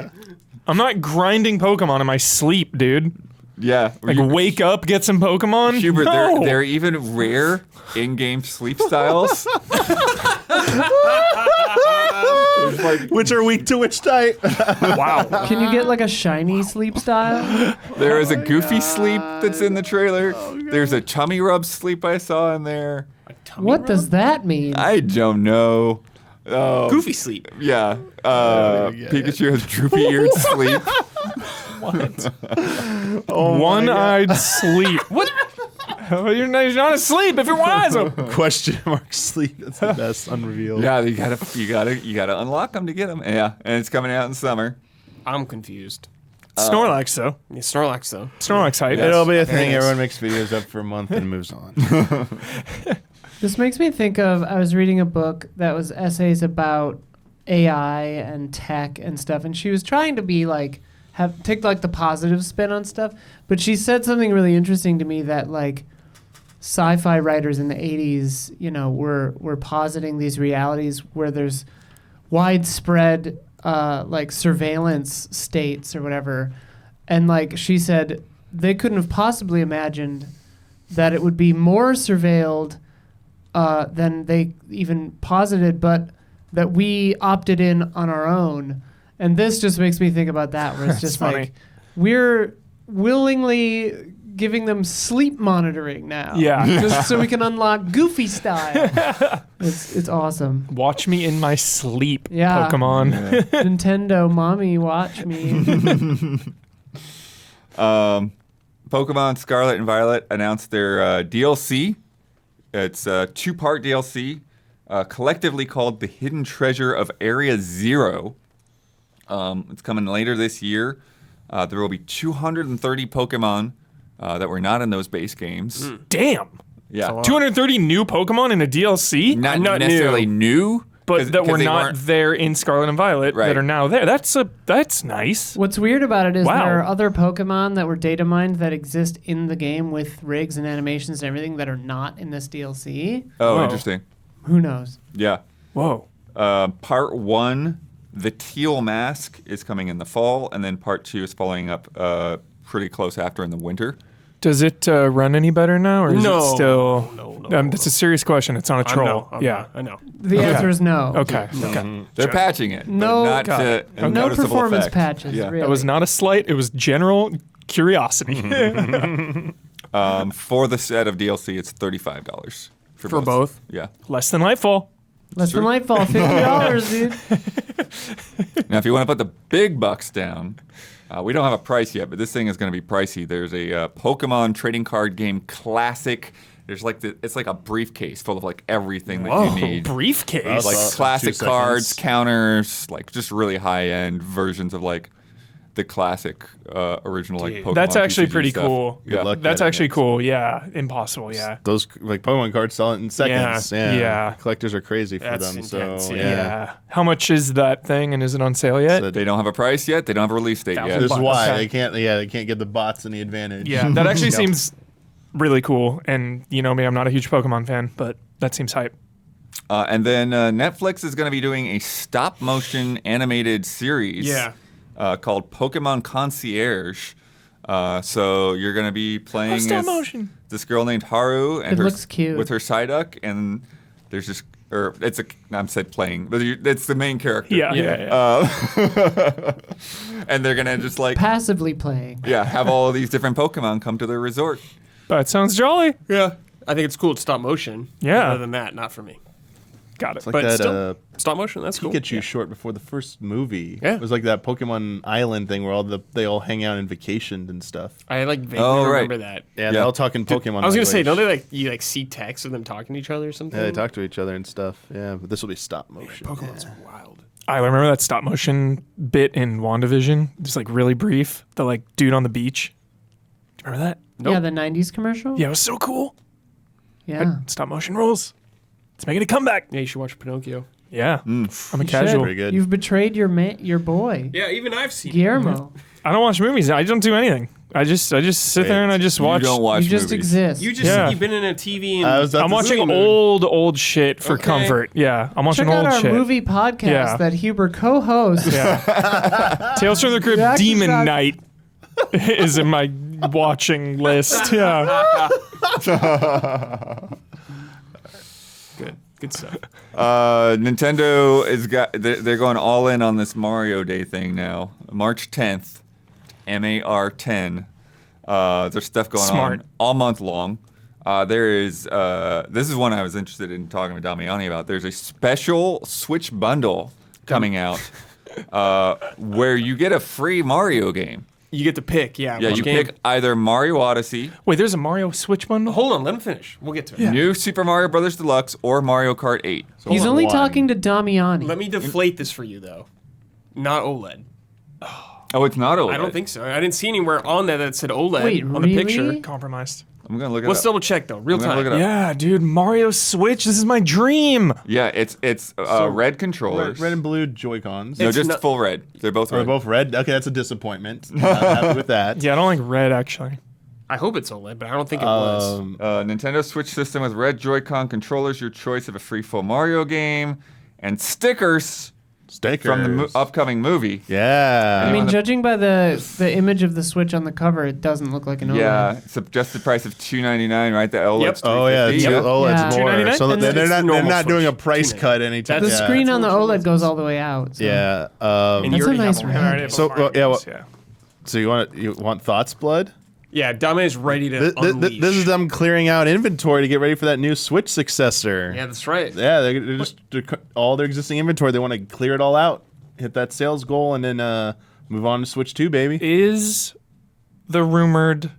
I'm not grinding Pokemon in my sleep, dude. Yeah. Like, wake up, get some Pokemon? Hubert, No. they're even rare in-game sleep styles. Which are weak to which type? Wow. Can you get like a shiny sleep style? There is a Goofy sleep that's in the trailer. There's a tummy rub sleep I saw in there. What does that mean? I don't know. Goofy sleep. Yeah. Pikachu has droopy-eared sleep. One-eyed sleep. What? You're not asleep if your one eye's open. Question mark sleep. That's the best unrevealed. Yeah, you gotta unlock them to get them. Yeah, and it's coming out in summer. I'm confused. Snorlax, though. Yeah, Snorlax though. Snorlax hype. It'll be a Very thing. nice. Everyone makes videos up for a month and moves on. This makes me think of, I was reading a book that was essays about AI and tech and stuff, and she was trying to be like, take like the positive spin on stuff, but she said something really interesting to me that like sci-fi writers in the 80s, you know, were positing these realities where there's widespread like surveillance states or whatever, and like she said they couldn't have possibly imagined that it would be more surveilled than they even posited, but that we opted in on our own. And this just makes me think about that, where it's just funny. like we're willingly giving them sleep monitoring now. Yeah. Just so we can unlock Goofy style. It's awesome. Watch me in my sleep, Yeah. Pokemon. Nintendo, mommy, watch me. Pokemon Scarlet and Violet announced their DLC. It's a 2-part DLC, collectively called The Hidden Treasure of Area Zero. It's coming later this year. There will be 230 Pokemon that were not in those base games. Damn. Yeah. 230 new Pokemon in a DLC? Not Not necessarily new, But that were they not weren't- there in Scarlet and Violet Right. that are now there. That's nice. What's weird about it is Wow. there are other Pokemon that were data mined that exist in the game with rigs and animations and everything that are not in this DLC. Oh, Whoa. interesting. Who knows? Yeah. Whoa. Part 1, the Teal Mask, is coming in the fall, and then Part 2 is following up pretty close after in the winter. Does it run any better now, or is No. it still? No. That's a serious question. It's not a troll. I know. The answer is no. Okay. Okay. They're patching it, No- but not Got to it. a No noticeable performance effect. patches, Yeah. really. That was not a slight. It was general curiosity. For the set of DLC, it's $35 For both? Yeah. Less than Lightfall. Less than Lightfall, $50, dude. Now, if you want to put the big bucks down, we don't have a price yet, but this thing is going to be pricey. There's a Pokemon trading card game classic. There's like it's like a briefcase full of like everything that you need. Briefcase. Like Awesome. classic 2 cards, seconds. counters, like just really high-end versions of like the classic original like Pokemon. That's actually TCG pretty stuff. cool. Yeah. luck. That's getting actually it. cool. Yeah. Impossible. Yeah. Those like Pokemon cards sell it in seconds. Yeah, yeah. Collectors are crazy for That's them. intense, So yeah. Yeah. How much is that thing, and is it on sale yet? So They don't have a price yet. They don't have a release date yet. this is why Okay. they can't give the bots any advantage. Yeah. That actually Yep. seems really cool. And you know me, I'm not a huge Pokemon fan, but that seems hype. And then Netflix is going to be doing a stop-motion animated series called Pokemon Concierge. So you're going to be playing stop as motion. this girl named Haru and It looks cute. with her Psyduck, and there's just I'm said playing, but it's the main character. Yeah. And they're gonna just like Passively playing. have all these different Pokemon come to their resort. That sounds jolly. Yeah. I think it's cool. It's stop motion. Yeah. Other than that, not for me. Got it. It's like But that still, stop motion. That's cool. Pikachu short before the first movie. Yeah. It was like that Pokemon Island thing where they all hang out and vacationed and stuff. I like vaguely Oh, right. remember that. Yeah, they're all talking Pokemon. I was gonna say, don't language. they you see text of them talking to each other or something? Yeah, they talk to each other and stuff. Yeah, but this will be stop motion. Pokemon's wild. I remember that stop motion bit in WandaVision, just like really brief. The like dude on the beach. Do you remember that? Yeah, the 90s commercial? Yeah, it was so cool. Yeah. Stop motion rules. It's making a comeback. Yeah, you should watch Pinocchio. Yeah, I'm a You casual. should. Pretty good. You've betrayed your boy, Yeah, even I've seen Guillermo. I don't watch movies. I don't do anything. I just sit there and I just watch. You don't watch You just movies. exist. You just Yeah. you've been in a TV and I was about I'm to watching say, old shit for Okay. comfort. Yeah, I'm watching Check out old our shit. movie podcast Yeah. that Huber co-hosts. Yeah. Tales from the Crypt Reaction Demon shot. Night is in my watching list. Yeah. good stuff. Nintendo they're going all in on this Mario Day thing now. March 10th, MAR10. There's stuff going Smart. on all month long. There is this is one I was interested in talking with Damiani about. There's a special Switch bundle coming out where you get a free Mario game. You get to pick, Yeah, which you game. pick either Mario Odyssey, Wait, there's a Mario Switch bundle? Hold on, let him finish. We'll get to it. New Super Mario Bros. Deluxe, or Mario Kart 8. He's Hold only on. talking to Damiani. Let me deflate this for you though. Not OLED. Oh, it's not OLED. I don't think so. I didn't see anywhere on there that said OLED Wait, on really? the picture. Compromised. I'm gonna look it Let's up. double check though, real I'm gonna time. look it up. Yeah, dude, Mario Switch. This is my dream. Yeah, it's red controllers. red and blue Joy-Cons. No, It's just not- full red. They're both They're red. both red. Okay, that's a disappointment. Not happy with that. Yeah, I don't like red actually. I hope it's OLED, but I don't think it was. Nintendo Switch system with red Joy-Con controllers, your choice of a free full Mario game, and stickers Stickers. from the upcoming movie. Yeah. I mean, judging by the image of the Switch on the cover, it doesn't look like an OLED. Yeah, suggested price of $299, right? The OLED's Oh yeah, $350. it's, oh, Yeah. it's more. $2.99? So And they're it's not normal doing a Switch. price $2.99. cut anytime. The That's- screen on the That's what OLED it goes is. all the way out. So. Yeah. And you That's a already nice have one. red. I already have So, all Mario yeah, games, well- So you want thoughts, Blood? Yeah, Dame is ready to unleash. This is them clearing out inventory to get ready for that new Switch successor. Yeah, that's right. Yeah, they're just all their existing inventory. They want to clear it all out, hit that sales goal, and then move on to Switch 2, baby. Is the rumored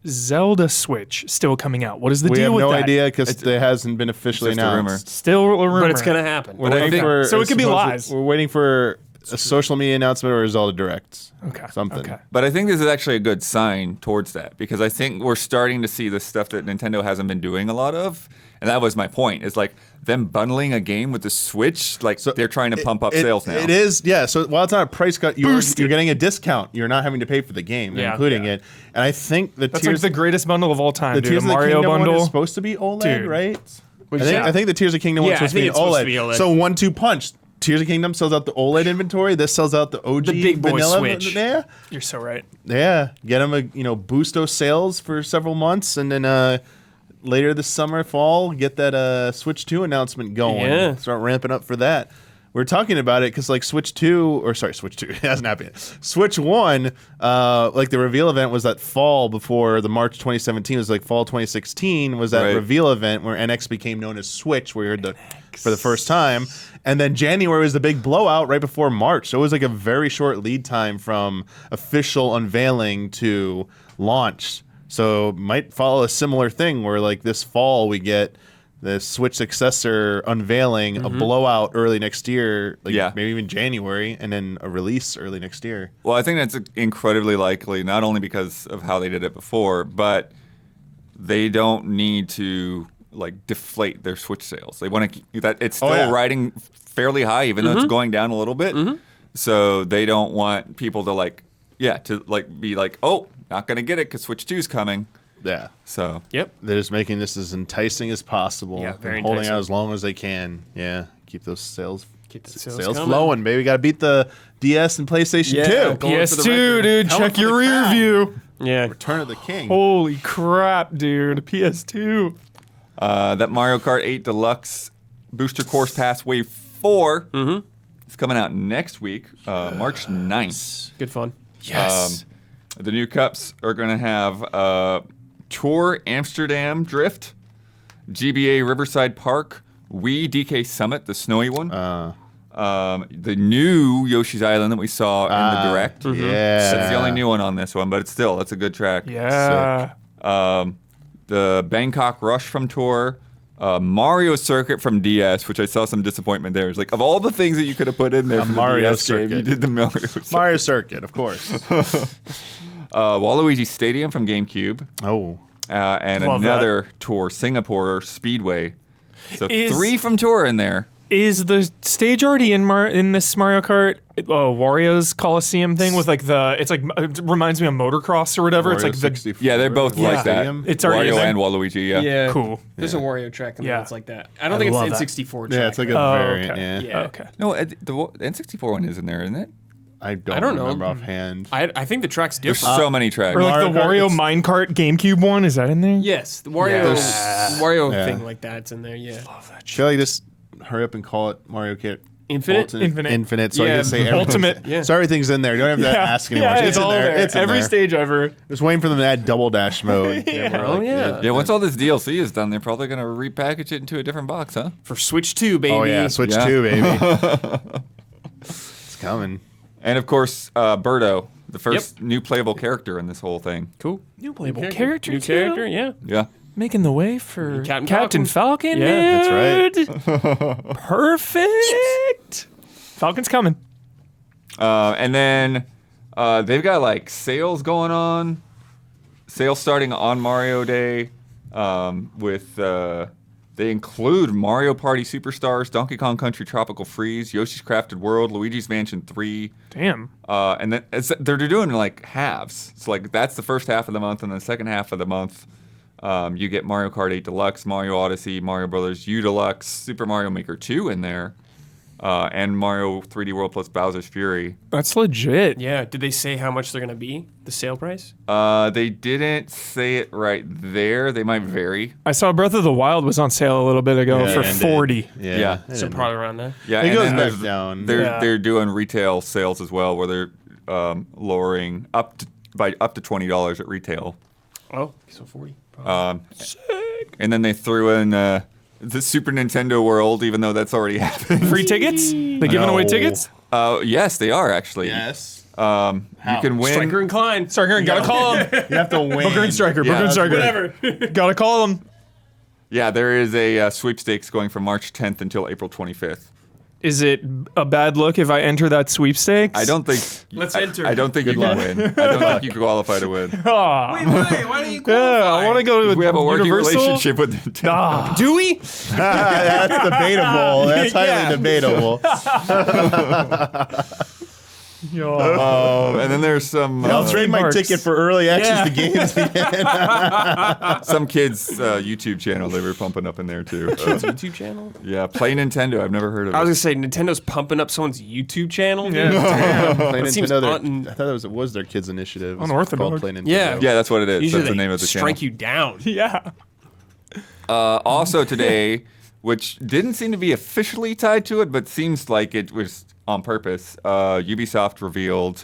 Zelda Switch still coming out? What is the We deal have with no that? idea because it hasn't been officially It's just a rumor. announced. Still a rumor. But it's gonna happen. We're But I waiting think- for So it could be lies. We're waiting for a social media announcement or a Zelda Direct. Okay. Something. Okay. But I think this is actually a good sign towards that because I think we're starting to see the stuff that Nintendo hasn't been doing a lot of. And that was my point. Is like them bundling a game with the Switch, like they're trying to pump up sales now. It is, yeah. So while it's not a price cut, you're getting a discount. You're not having to pay for the game, they're Yeah. including it. And I think the That's Tears, like the greatest bundle of all time, the dude. Tears A of the Mario Kingdom one is bundle. supposed to be OLED, Dude. right? Yeah. I think the Tears of Kingdom one's Yeah, I supposed to be think it's supposed to be OLED. OLED. So 1-2 punch. Tears of Kingdom sells out the OLED inventory. This sells out the OG The big boy vanilla. Switch. Yeah, You're so right. yeah. Get them a boost those sales for several months, and then later this summer, fall, get that Switch 2 announcement going. Yeah. Start ramping up for that. We're talking about it because like Switch 2, it hasn't happened yet. Switch 1, like the reveal event was that fall before the March 2017 was like fall 2016 was that Right. reveal event where NX became known as Switch, where we heard for the first time. And then January was the big blowout right before March. So it was like a very short lead time from official unveiling to launch. So might follow a similar thing where like this fall we get the Switch successor unveiling, a blowout early next year, like Yeah. maybe even January, and then a release early next year. Well, I think that's incredibly likely, not only because of how they did it before, but they don't need to like deflate their Switch sales. They want to that it's still yeah. riding fairly high, even though it's going down a little bit. So they don't want people to be like, oh, not gonna get it because Switch 2's coming. Yeah. So Yep. They're just making this as enticing as possible. Yeah, very and holding enticing. out as long as they can. Yeah. Keep those sales Keep the sales sales coming. flowing, baby. Got to beat the DS and PlayStation Yeah, 2. going for the PS2, record. dude. Coming Check for your the rear crowd. view. Yeah. Return of the King. Holy crap, dude. PS2. that Mario Kart 8 Deluxe Booster Course Pass Wave 4 is coming out next week, March 9th. Good fun. Yes. The new cups are going to have Tour Amsterdam Drift, GBA Riverside Park, Wii DK Summit, the snowy one, the new Yoshi's Island that we saw in the Direct. Yeah. That's the only new one on this one, but it's a good track. yeah. The Bangkok Rush from Tour, Mario Circuit from DS, which I saw some disappointment there. It's like, of all the things that you could have put in there from Mario the DS game, you Circuit. did the Mario Circuit. Mario Circuit, of course. Waluigi Stadium from GameCube. Oh. And Love another tour, Singapore Speedway. So Is- 3 from tour in there. Is the stage already in this Mario Kart Wario's Coliseum thing with like it reminds me of motocross or whatever. It's like the 64. Yeah, they're both like that. Stadium? It's already in Wario there? and Waluigi, yeah. Yeah. cool. There's a Wario track in there Yeah. that's like that. I don't think it's love the that. N64 track. Yeah, it's like a Oh, variant. okay. Yeah. Yeah. Okay. No, the N64 one is in there, isn't it? I don't know. remember offhand. I think the track's There's different. so many tracks. Or like the Mario Wario Kart, Minecart GameCube one, is that in there? Yes, the Wario Yeah. thing like that. It's in there. Yeah. Love that I feel like just hurry up and call it Mario Kart Infinite? Infinite. So I Yeah, can say Ultimate. Yeah. So everything's in there. You don't have to ask anymore. Yeah, it's in all there. It's in Every there. stage ever. Just waiting for them to add double dash mode. Oh, yeah. Yeah, once all this DLC is done, they're probably going to repackage it into a different box, huh? For Switch 2, baby. Oh yeah, Switch Yeah. 2, baby. It's coming. And of course, Birdo, the first new playable character in this whole thing. Cool. New playable character. New too? character, yeah. Yeah. Making the way for Captain Falcon. Yeah, dude. Perfect. Falcon's coming. And then they've got like sales going on. Sales starting on Mario Day with they include Mario Party Superstars, Donkey Kong Country Tropical Freeze, Yoshi's Crafted World, Luigi's Mansion 3. Damn. And then they're doing like halves. It's like that's the first half of the month, and the second half of the month you get Mario Kart 8 Deluxe, Mario Odyssey, Mario Brothers U Deluxe, Super Mario Maker 2 in there, and Mario 3D World plus Bowser's Fury. That's legit. Yeah. Did they say how much they're going to be? The sale price? They didn't say it right there. They might vary. I saw Breath of the Wild was on sale a little bit ago Yeah, for and 40. Yeah. Yeah. it So didn't- probably around there. Yeah, It and goes then back there's- down. They're doing retail sales as well, where they're lowering up to $20 at retail. Oh, so 40. And then they threw in the Super Nintendo World, even though that's already happened. Free tickets? They giving away No. tickets? Yes, they are actually. Yes. You can win. Striker and Klein. Striker, gotta call him. You have to win. Booker and Striker. Yeah, Booker and Striker. Whatever. Gotta call him. Yeah, there is a sweepstakes going from March 10th until April 25th. Is it a bad look if I enter that sweepstakes? I don't think. Let's enter. I don't think you can win. I don't think you can qualify to win. Aw. Wait, why don't you Yeah, I want to go to We have a working Universal. relationship with Nintendo. Ah. Do we? That's debatable. That's highly Yeah. debatable. And then there's some I'll trade my Marks. ticket for early access to games again. some kids' YouTube channel they were pumping up in there too. YouTube channel? Yeah, Play Nintendo. I've never heard of I was it. going to say, Nintendo's pumping up someone's YouTube channel? dude? Yeah. Play That seems Nintendo. I thought it was their kids' initiative. It's Unorthodox. called Play Nintendo. Yeah. Yeah, that's what it is. Usually That's the they name of the channel. strike you down. Yeah. Also today, which didn't seem to be officially tied to it, but seems like it was on purpose. Ubisoft revealed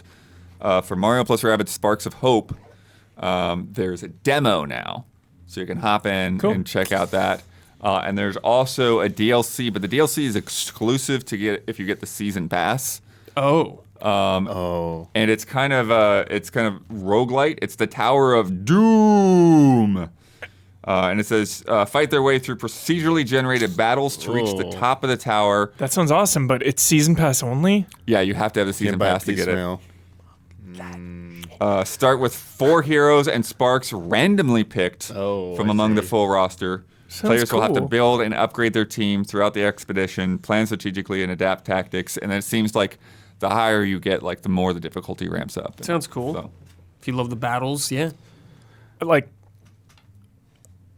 for Mario plus Rabbids Sparks of Hope, there's a demo now, so you can hop in and check out that. And there's also a DLC, but the DLC is exclusive to get if you get the season pass. Oh. And it's kind of roguelite. It's the Tower of Doom. And it says, fight their way through procedurally generated battles to reach the top of the tower. That sounds awesome, but it's season pass only? Yeah, you have to have the season Can't buy pass to get it. piecemeal. Start with 4 heroes and sparks randomly picked from I among the see. full roster. Sounds Players will have to cool. build and upgrade their team throughout the expedition, plan strategically, and adapt tactics. And it seems like the higher you get, like the more the difficulty ramps up. Sounds cool. So, If you love the battles, yeah. Like,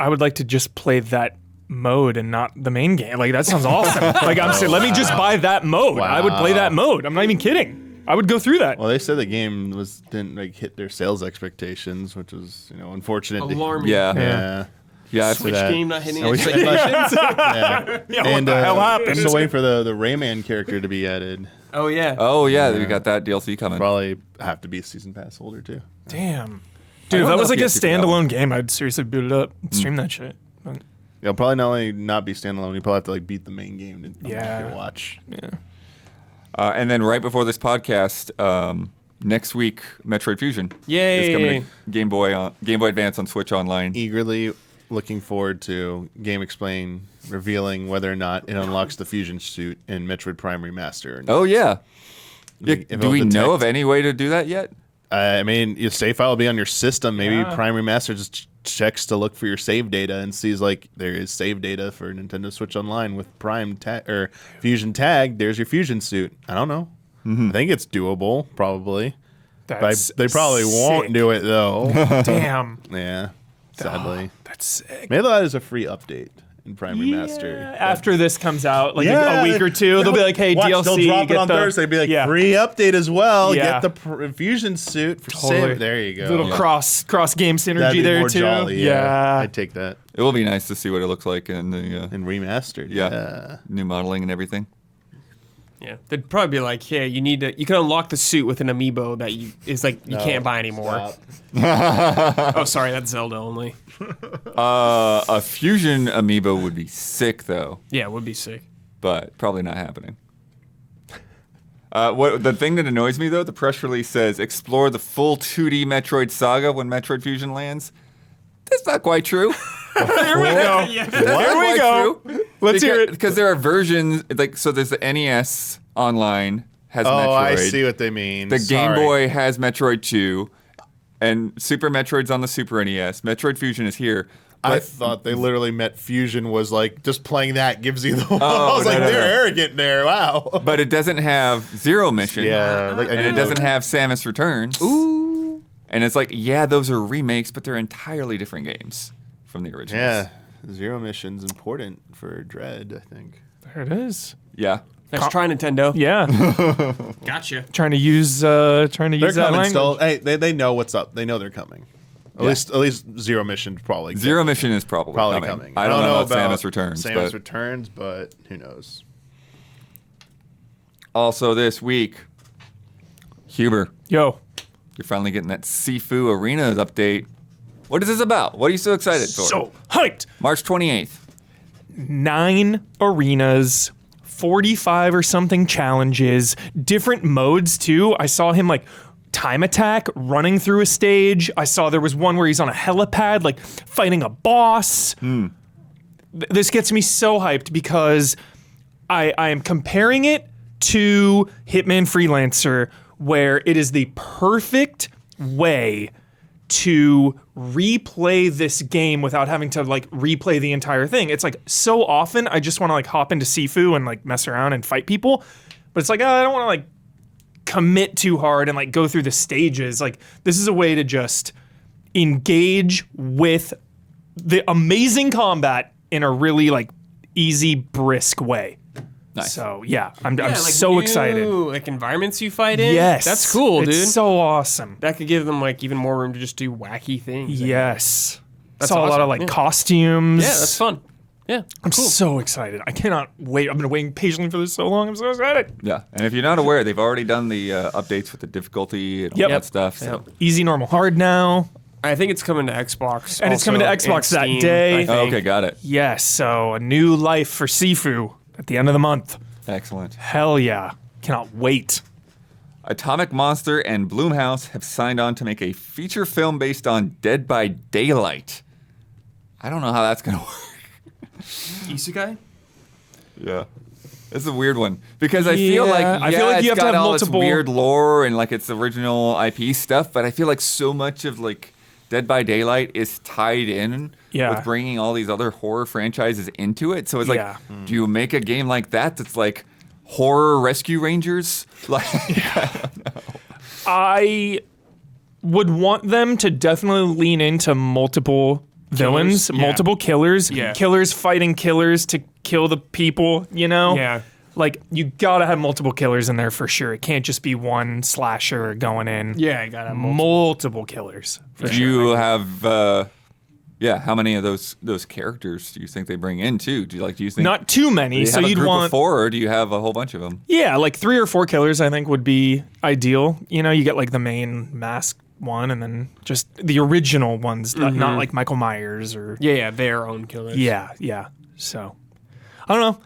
I would like to just play that mode and not the main game. Like, that sounds awesome. Like, I'm saying, let me just buy that mode. I would play that mode. I'm not even kidding. I would go through that. Well, they said the game didn't hit their sales expectations, which was unfortunate. Alarming. yeah. Yeah. Yeah. Switch that. game not hitting I wish- expectations. Yeah. Yeah, what And the hell happened? I'm still waiting for the Rayman character to be added. Oh, yeah. Oh, yeah, we got that DLC coming. Probably have to be a season pass holder too. Damn. Dude, if don't that know was if like a you have to do that standalone game, I'd seriously boot it up and stream that shit. But, It'll probably not only not be standalone, you probably have to beat the main game to Yeah. watch. yeah. And then right before this podcast, next week, Metroid Fusion Yay. is coming to Game Boy Advance on Switch Online. Eagerly looking forward to Game Explain revealing whether or not it unlocks the fusion suit in Metroid Prime Remaster. Oh yeah. If Do we it'll know detect- of any way to do that yet? I mean, your save file will be on your system. Maybe Yeah. Prime Remaster just checks to look for your save data and sees like there is save data for Nintendo Switch Online with Prime or Fusion tag. There's your fusion suit. I don't know. I think it's doable, probably. But That's they probably won't sick. do it though. Damn. Yeah, sadly. That's sick. Maybe that is a free update in Prime Remaster. Yeah, after this comes out, like a week or two, they'll be like, "Hey, Watch, DLC, they'll drop it get on the Thursday. Be like, yeah, free update as well. Yeah. Get the fusion suit for Totally. sale. There you go. little cross game synergy That'd be there more too." jolly, yeah. I'd take that. It will be nice to see what it looks like in the And remastered. yeah, new modeling and everything. Yeah, they'd probably be like, "Yeah, you can unlock the suit with an amiibo that you can't buy anymore." Stop. Oh, sorry, that's Zelda only. A fusion amiibo would be sick though, Yeah, it would be sick. but probably not happening. What the thing that annoys me though, the press release says explore the full 2D Metroid saga when Metroid Fusion lands. That's not quite true. Here we go. Here we go. Let's hear it. Because there are versions like so. There's the NES Online has Oh, Metroid. I see what they mean. The Game Sorry. Boy has Metroid 2, and Super Metroid's on the Super NES. Metroid Fusion is here. I But thought they literally meant Fusion was like just playing that gives you the. I was no, like, no, they're no. arrogant there. Wow. but it doesn't have Zero Mission. Yeah, like, I And it didn't doesn't know. have Samus Returns. Ooh. And it's like, yeah, those are remakes, but they're entirely different games from the originals. Yeah, Zero Mission's important for Dread, I think. There it is. Yeah. Let's try Nintendo. Yeah. Gotcha. trying to use They're that coming language. still. Hey, they know what's up. They know they're coming. At least Zero Mission probably. Zero Mission is probably coming. I don't know about Samus Returns. Samus but Returns, but who knows? also this week, Huber, Yo, you're finally getting that Sifu Arenas update. What is this about? What are you so excited for? so hyped. March 28th. 9 arenas, 45 or something challenges, different modes too. I saw him like time attack running through a stage. I saw there was one where he's on a helipad like fighting a boss. This gets me so hyped because I am comparing it to Hitman Freelancer, where it is the perfect way to replay this game without having to like replay the entire thing. It's like so often I just want to like hop into Sifu and like mess around and fight people, but it's like, oh, I don't want to like commit too hard and like go through the stages. Like this is a way to just engage with the amazing combat in a really like easy, brisk way. Nice. So yeah, I'm Yeah, like so new, excited. Like environments you fight in. Yes, that's cool, it's dude. so awesome. That could give them like even more room to just do wacky things. Yes, That's saw a lot awesome, of like yeah. costumes. Yeah, that's fun. Yeah, I'm so excited. I cannot wait. I've been waiting patiently for this so long. I'm so excited. Yeah. And if you're not aware, they've already done the updates with the difficulty and all Yep. that stuff. So. Easy, normal, hard now. I think it's coming to Xbox. And it's coming to also, Xbox and that Steam, day. I Oh, think. okay, got it. Yes, so a new life for Sifu at the end of the month. Excellent. Hell yeah. Cannot wait. Atomic Monster and Blumhouse have signed on to make a feature film based on Dead by Daylight. I don't know how that's going to work. Isekai? Yeah. It's a weird one because I feel Yeah, like I feel like it's you have to got have all multiple- this weird lore and like its original IP stuff, but I feel like so much of like Dead by Daylight is tied in Yeah. with bringing all these other horror franchises into it. So it's like, Yeah. do you make a game like that that's like horror rescue rangers? Like, I would want them to definitely lean into multiple villains, yeah. multiple killers, Yeah. killers fighting killers to kill the people, you know? Yeah. Like, you gotta have multiple killers in there for sure. It can't just be one slasher going in. Yeah, I got it. Multiple killers. For do sure. you have, how many of those characters do you think they bring in too? Do you think Not too do many, you so have a you'd group want of 4 or do you have a whole bunch of them? Yeah, like 3 or 4 killers I think would be ideal. You know, you get like the main masked one and then just the original ones, not like Michael Myers or Yeah, their own killers. Yeah. So, I don't know.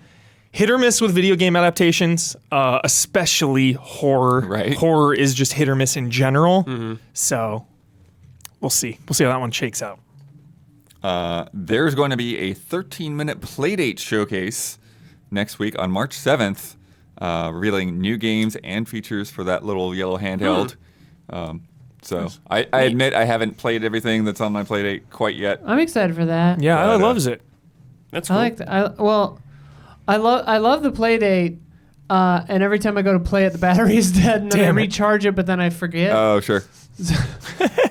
Hit or miss with video game adaptations, especially horror. Right. Horror is just hit or miss in general. So, we'll see. We'll see how that one shakes out. there's going to be a 13-minute Playdate showcase next week on March 7th, revealing new games and features for that little yellow handheld. So I admit I haven't played everything that's on my Playdate quite yet. I'm excited for that. Yeah, I loves it. That's cool. I like that. I love the Playdate. And every time I go to play it, the battery's dead, and then I recharge it, but then I forget. Oh, sure.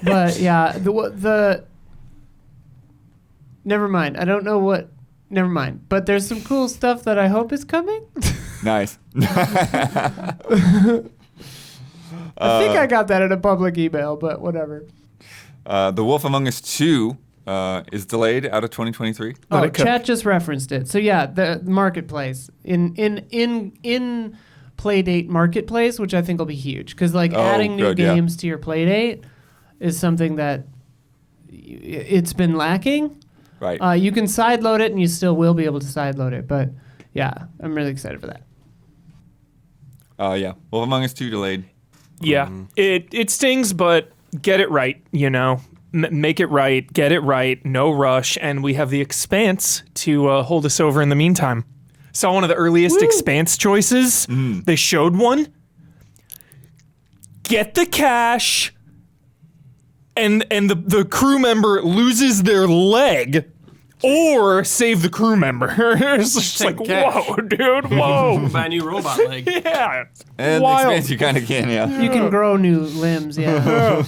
But yeah, the never mind. I don't know what. Never mind. But there's some cool stuff that I hope is coming. Nice. I think I got that in a public email, but whatever. The Wolf Among Us 2 is delayed out of 2023. Oh, chat just referenced it. So yeah, the marketplace in Playdate marketplace, which I think will be huge, because adding new games to your Playdate is something that it's been lacking. Right. You can sideload it, and you still will be able to sideload it. But yeah, I'm really excited for that. Yeah. Wolf Among Us 2 delayed. Yeah, it stings, but get it right, make it right, get it right, no rush, and we have the Expanse to hold us over in the meantime. Saw one of the earliest Expanse choices. They showed one. Get the cash, and the crew member loses their leg, or save the crew member. It's just like, whoa, dude, whoa. Buy a new robot leg. Yeah. And the Wild. Expanse you kind of can, yeah. You can grow new limbs, yeah.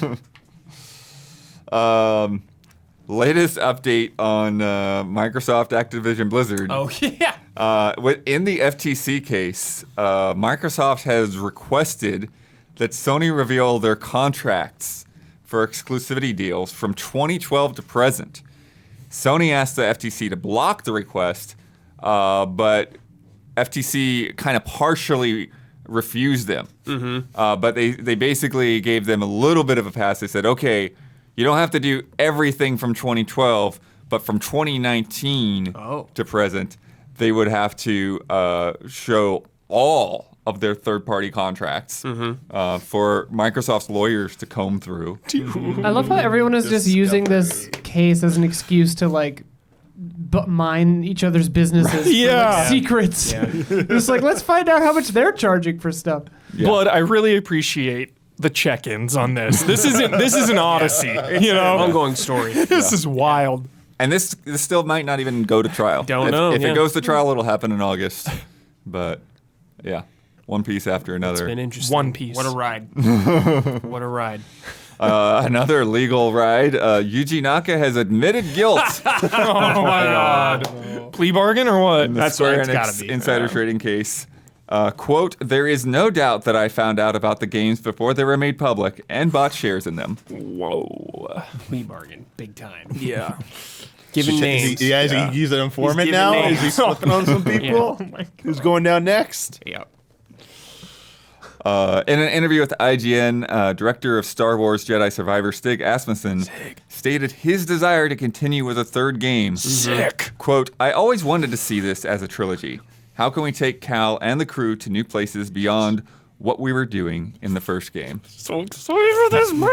Latest update on Microsoft Activision Blizzard. Oh, yeah. In the FTC case, Microsoft has requested that Sony reveal their contracts for exclusivity deals from 2012 to present. Sony asked the FTC to block the request, but FTC kind of partially refused them. But they basically gave them a little bit of a pass. They said, okay, you don't have to do everything from 2012, but from 2019 to present, they would have to show all of their third-party contracts for Microsoft's lawyers to comb through. I love how everyone is just using this case as an excuse to mine each other's businesses for secrets. It's let's find out how much they're charging for stuff. Yeah. Blood, I really appreciate the check-ins on this. This is an odyssey, Ongoing story. This is wild. And this still might not even go to trial. Don't know, If yeah. it goes to trial, it'll happen in August. But yeah, one piece after another. It's been interesting. One piece. What a ride. What a ride. Another legal ride. Yuji Naka has admitted guilt. Oh my god. Plea bargain or what? That's Square what it's Enix gotta be. insider trading case. Quote, there is no doubt that I found out about the games before they were made public and bought shares in them. Whoa. Plea bargain. Big time. Yeah. Giving names. He's an informant giving now? names. Is he flipping on some people? Who's going down next? Yeah. In an interview with IGN, director of Star Wars Jedi Survivor Stig Asmussen stated his desire to continue with a third game. Sick. Quote, I always wanted to see this as a trilogy. How can we take Cal and the crew to new places beyond what we were doing in the first game? So excited for this, man.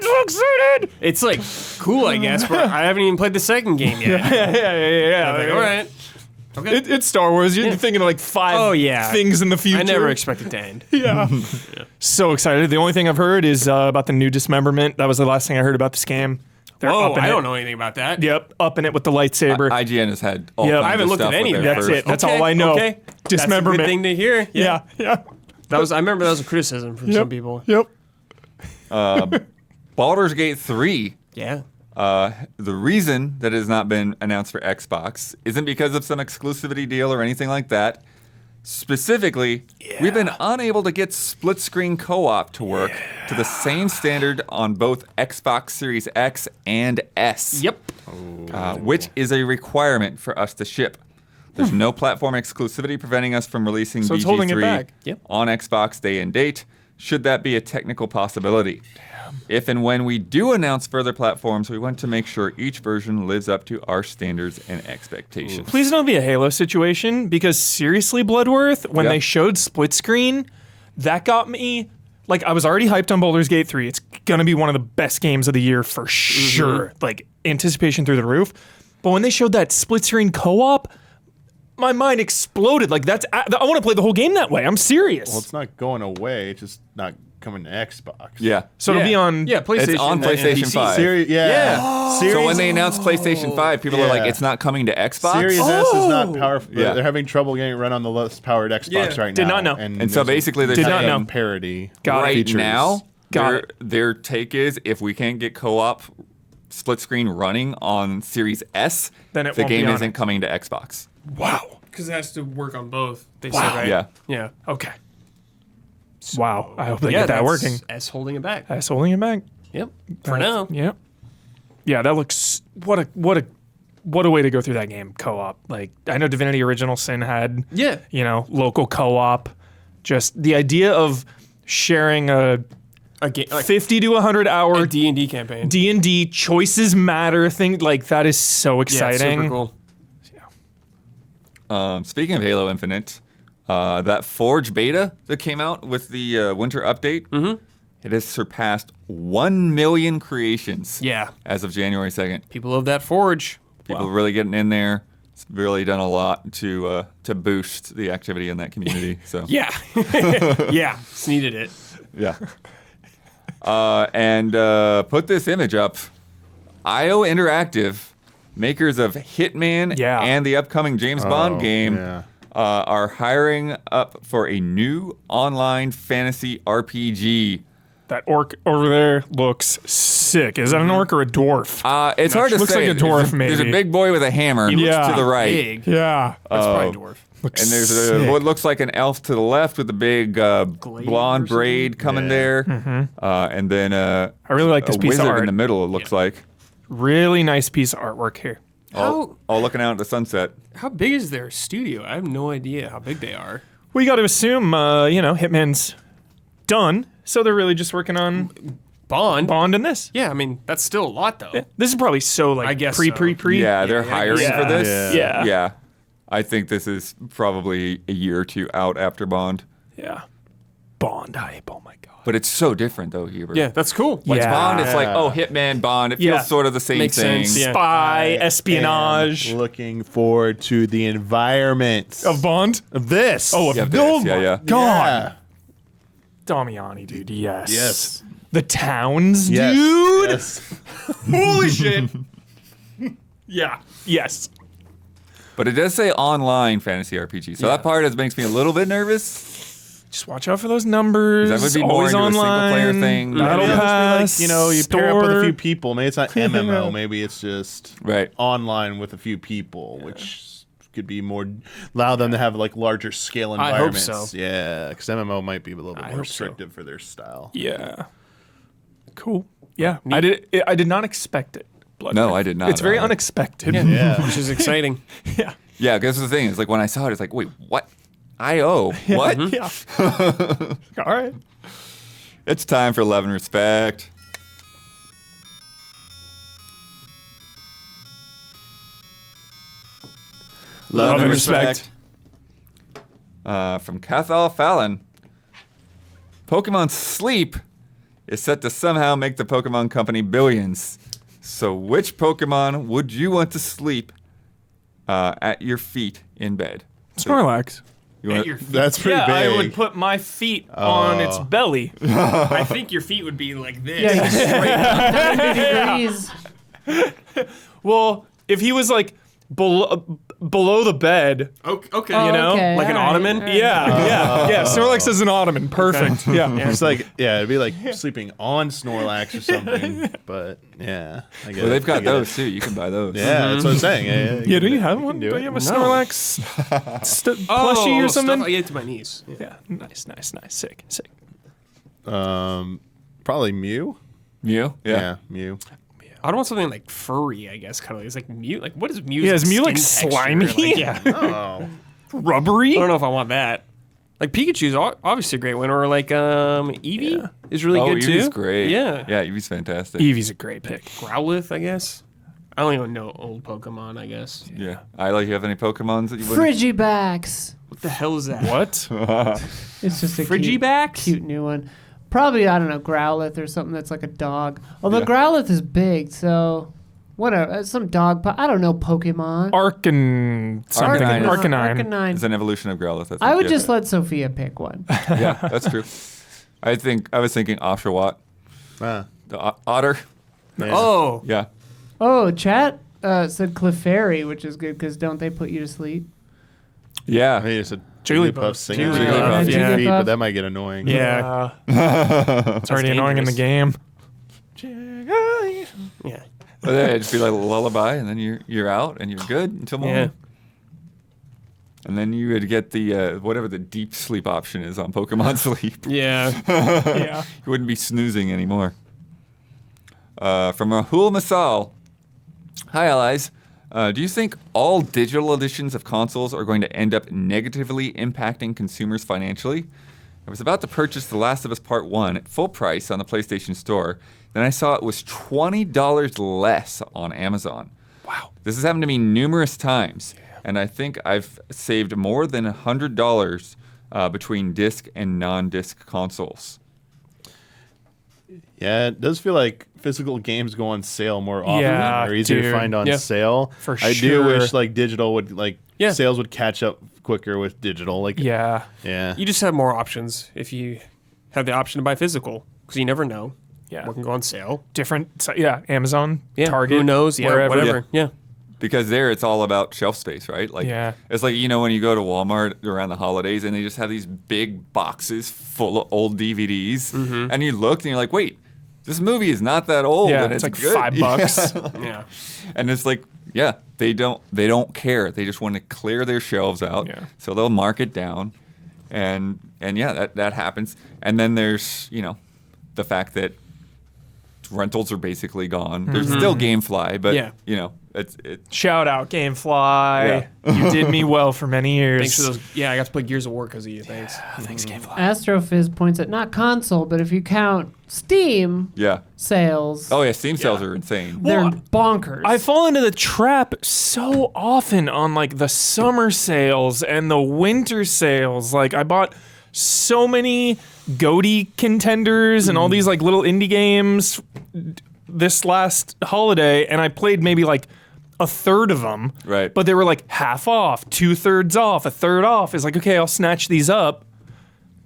So excited. It's cool, I guess, but I haven't even played the second game yet. Yeah. All right. Okay. It's Star Wars. You're thinking of 5 things in the future. I never expect it to end. Yeah. So excited. The only thing I've heard is about the new dismemberment. That was the last thing I heard about this game. They're Whoa, upping I it. don't know anything about that. Yep, upping it with the lightsaber. IGN has had all Yep. kinds I haven't of looked at stuff any with of their That's first. it. That's all I know. Okay. Dismemberment. That's a good thing to hear. Yeah. I remember that was a criticism from some people. Yep. Baldur's Gate 3, Yeah. the reason that it has not been announced for Xbox isn't because of some exclusivity deal or anything like that. Specifically, we've been unable to get split-screen co-op to work to the same standard on both Xbox Series X and S. Yep. Which is a requirement for us to ship. There's no platform exclusivity preventing us from releasing So it's holding it BG3 back. Yep. on Xbox day and date, should that be a technical possibility. If and when we do announce further platforms, we want to make sure each version lives up to our standards and expectations. Please don't be a Halo situation, because seriously, Bloodworth, when Yep. they showed split screen, that got me. I was already hyped on Baldur's Gate 3. It's gonna be one of the best games of the year for sure. anticipation through the roof. But when they showed that split screen co-op, my mind exploded. Like I want to play the whole game that way. I'm serious. Well, it's not going away. It's just not coming to Xbox. Yeah. So it'll be on. Yeah, PlayStation. It's on and PlayStation PC. 5. Yeah. So when they announced PlayStation 5, people are like, Yeah. it's not coming to Xbox? Series S is not powerful. Yeah. They're having trouble getting it run on the less powered Xbox Yeah. right now. Did not know. And so there's basically they're Did not saying know. parity. Got it. right features. now, Got their take is if we can't get co-op split screen running on Series S, Then it the won't be game on isn't it. coming to Xbox. Wow. Because it has to work on both. They Wow. said, right? Yeah. Yeah. Okay. Wow. I hope they Yeah, get that that's working. S holding it back. That's holding it back. Yep. For now. Yep. Yeah, that looks what a way to go through that game co-op. Like I know Divinity Original Sin had Yeah. local co-op. Just the idea of sharing a A game, like 50 to 100 hour a D&D campaign. D&D choices matter thing, like that is so Yeah, it's exciting. super cool. Speaking of Halo Infinite, that Forge beta that came out with the winter update, it has surpassed 1 million creations Yeah. as of January 2nd. People love that Forge. People really getting in there. It's really done a lot to boost the activity in that community. So Yeah. Yeah. Just needed it. yeah. And put this image up. IO Interactive, makers of Hitman Yeah. and the upcoming James Bond game, yeah. are hiring up for a new online fantasy RPG. That orc over there looks sick. Is that an orc or a dwarf? It's hard to Looks say. like a dwarf, There's a maybe. big boy with a hammer Yeah. to the right. Big. Yeah. That's probably dwarf. Looks And there's sick. what looks like an elf to the left with a big blonde or something? braid coming there. And then I really like this a piece of wizard art. in the middle, it looks like. Really nice piece of artwork here. All looking out at the sunset. How big is their studio? I have no idea how big they are. We got to assume, Hitman's done, so they're really just working on Bond in this. Yeah, I mean, that's still a lot, though. This is probably so like I guess pre. Yeah, they're hiring yeah. for this. Yeah. Yeah. I think this is probably a year or two out after Bond. Yeah. Bond hype. Oh my god. But it's so different, though, Hubert. Yeah, that's cool. When it's Yeah. Bond, it's like, oh, Hitman, Bond. It feels Yeah. sort of the same Makes thing. sense, yeah. Spy, espionage Looking forward to the environment of Bond. of this. Oh, of Yeah, oh this, yeah, my yeah. god. Damiani, dude. Yes. Yes. The towns, Yes. dude. Yes. Holy shit. Yeah. Yes. But it does say online fantasy RPG. So that part makes me a little bit nervous. Just watch out for those numbers. That would be more Always into a online. single-player thing. Battle Maybe it'll just Pass. be like, you pair up with a few store. people. Maybe it's not MMO. Maybe it's just Right. online with a few people, which could be more allow them to have like larger scale I hope environments. so. Yeah, because MMO might be a little bit more hope so. restrictive for their style. Yeah. Cool. Yeah. I did not expect it. Blood No, Ring. I did not It's very either. unexpected. Yeah. Which is exciting. Yeah. Yeah, because the thing is, like, when I saw it, it's like, wait, what? IO? What? Yeah. All right. It's time for Love and Respect. Love and respect. From Cathal Fallon. Pokemon Sleep is set to somehow make the Pokemon Company billions. So which Pokemon would you want to sleep at your feet in bed? Snorlax. You want Your feet. That's pretty Yeah, big. I would put my feet on its belly. I think your feet would be like this. Yeah, 90 degrees. Well, if he was like below the bed, Okay. you know, okay, like an all right, ottoman? all right. yeah. Snorlax is an ottoman. Perfect. Yeah. It's like it'd be like sleeping on Snorlax or something. But yeah, I get Well, it. they've I got get it. those too. You can buy those. Yeah, that's what I'm saying. Yeah, do you have can one? do Do it. you have a No. Snorlax plushie or something? Stuff I get to my knees. Yeah, nice. Sick. Probably Mew. Mew? Yeah. Mew. I don't want something like furry, I guess, kind of. It's like Mew. Like, what is Mew? Yeah, is Mew like slimy? yeah. Oh, Rubbery? I don't know if I want that. Like Pikachu's obviously a great one, or like Eevee is really Oh, good Eevee's too. great. Yeah. Yeah, Eevee's fantastic. Eevee's a great pick. Growlithe, I guess. I don't even know old Pokemon. I guess. Yeah. You have any Pokemons that you wouldn't? Frigibax. What the hell is that? What? It's just a Frigibax? cute new one. Probably, I don't know, Growlithe or something that's like a dog. Although Yeah. Growlithe is big, so whatever, some dog. I don't know Pokemon. Arcanine. Arcanine. It's an evolution of Growlithe. think. I would Yeah. just let Sophia pick one. Yeah, that's true. I was thinking Oshawott, Ah, the otter. yeah. Oh, Yeah. Oh, chat said Clefairy, which is good because don't they put you to sleep? Yeah. I mean, it's a Jigglypuff. Jigglypuff singing Jigglypuff, Jigglypuff, yeah. feet, but that might get annoying. Yeah. It's already annoying in the game. yeah. But yeah, it'd be like a lullaby, and then you're out and you're good until morning. Yeah. And then you would get the whatever the deep sleep option is on Pokemon Sleep. Yeah. Yeah. You wouldn't be snoozing anymore. From Rahul Masal. Hi, allies. Do you think all digital editions of consoles are going to end up negatively impacting consumers financially? I was about to purchase The Last of Us Part 1 at full price on the PlayStation Store. Then I saw it was $20 less on Amazon. Wow. This has happened to me numerous times. And I think I've saved more than $100 between disc and non-disc consoles. Yeah, it does feel like physical games go on sale more often. Yeah, They're easier dude. to find on Yeah. sale. For I do sure. wish like digital would Yeah. sales would catch up quicker with digital. Like Yeah. yeah. You just have more options if you have the option to buy physical because you never know Yeah. what can go on sale. Amazon, Yeah. Target. Who knows? Yeah. wherever. Whatever. Yeah. Because there, it's all about shelf space, right? Like, Yeah. it's like, when you go to Walmart around the holidays and they just have these big boxes full of old DVDs, and you look and you're like, wait, this movie is not that old, Yeah, and it's it's like good. $5. Yeah. And it's like, yeah, they don't care. They just want to clear their shelves out, Yeah. so they'll mark it down, and yeah, that happens. And then there's the fact that rentals are basically gone. There's still GameFly, but Yeah. it's Shout out GameFly. You did me well for many years. Thanks for those. Yeah, I got to play Gears of War because of you. Thanks. Thanks, GameFly. Astrophiz points at not console, but if you count Steam yeah. sales, Oh yeah, Steam sales are insane. they're Well, bonkers. I fall into the trap so often on like the summer sales and the winter sales. Like I bought so many GOTY contenders and all these like little indie games this last holiday, and I played maybe like a third of them. Right. But they were like half off, 2/3 off, a third off. It's like, okay, I'll snatch these up,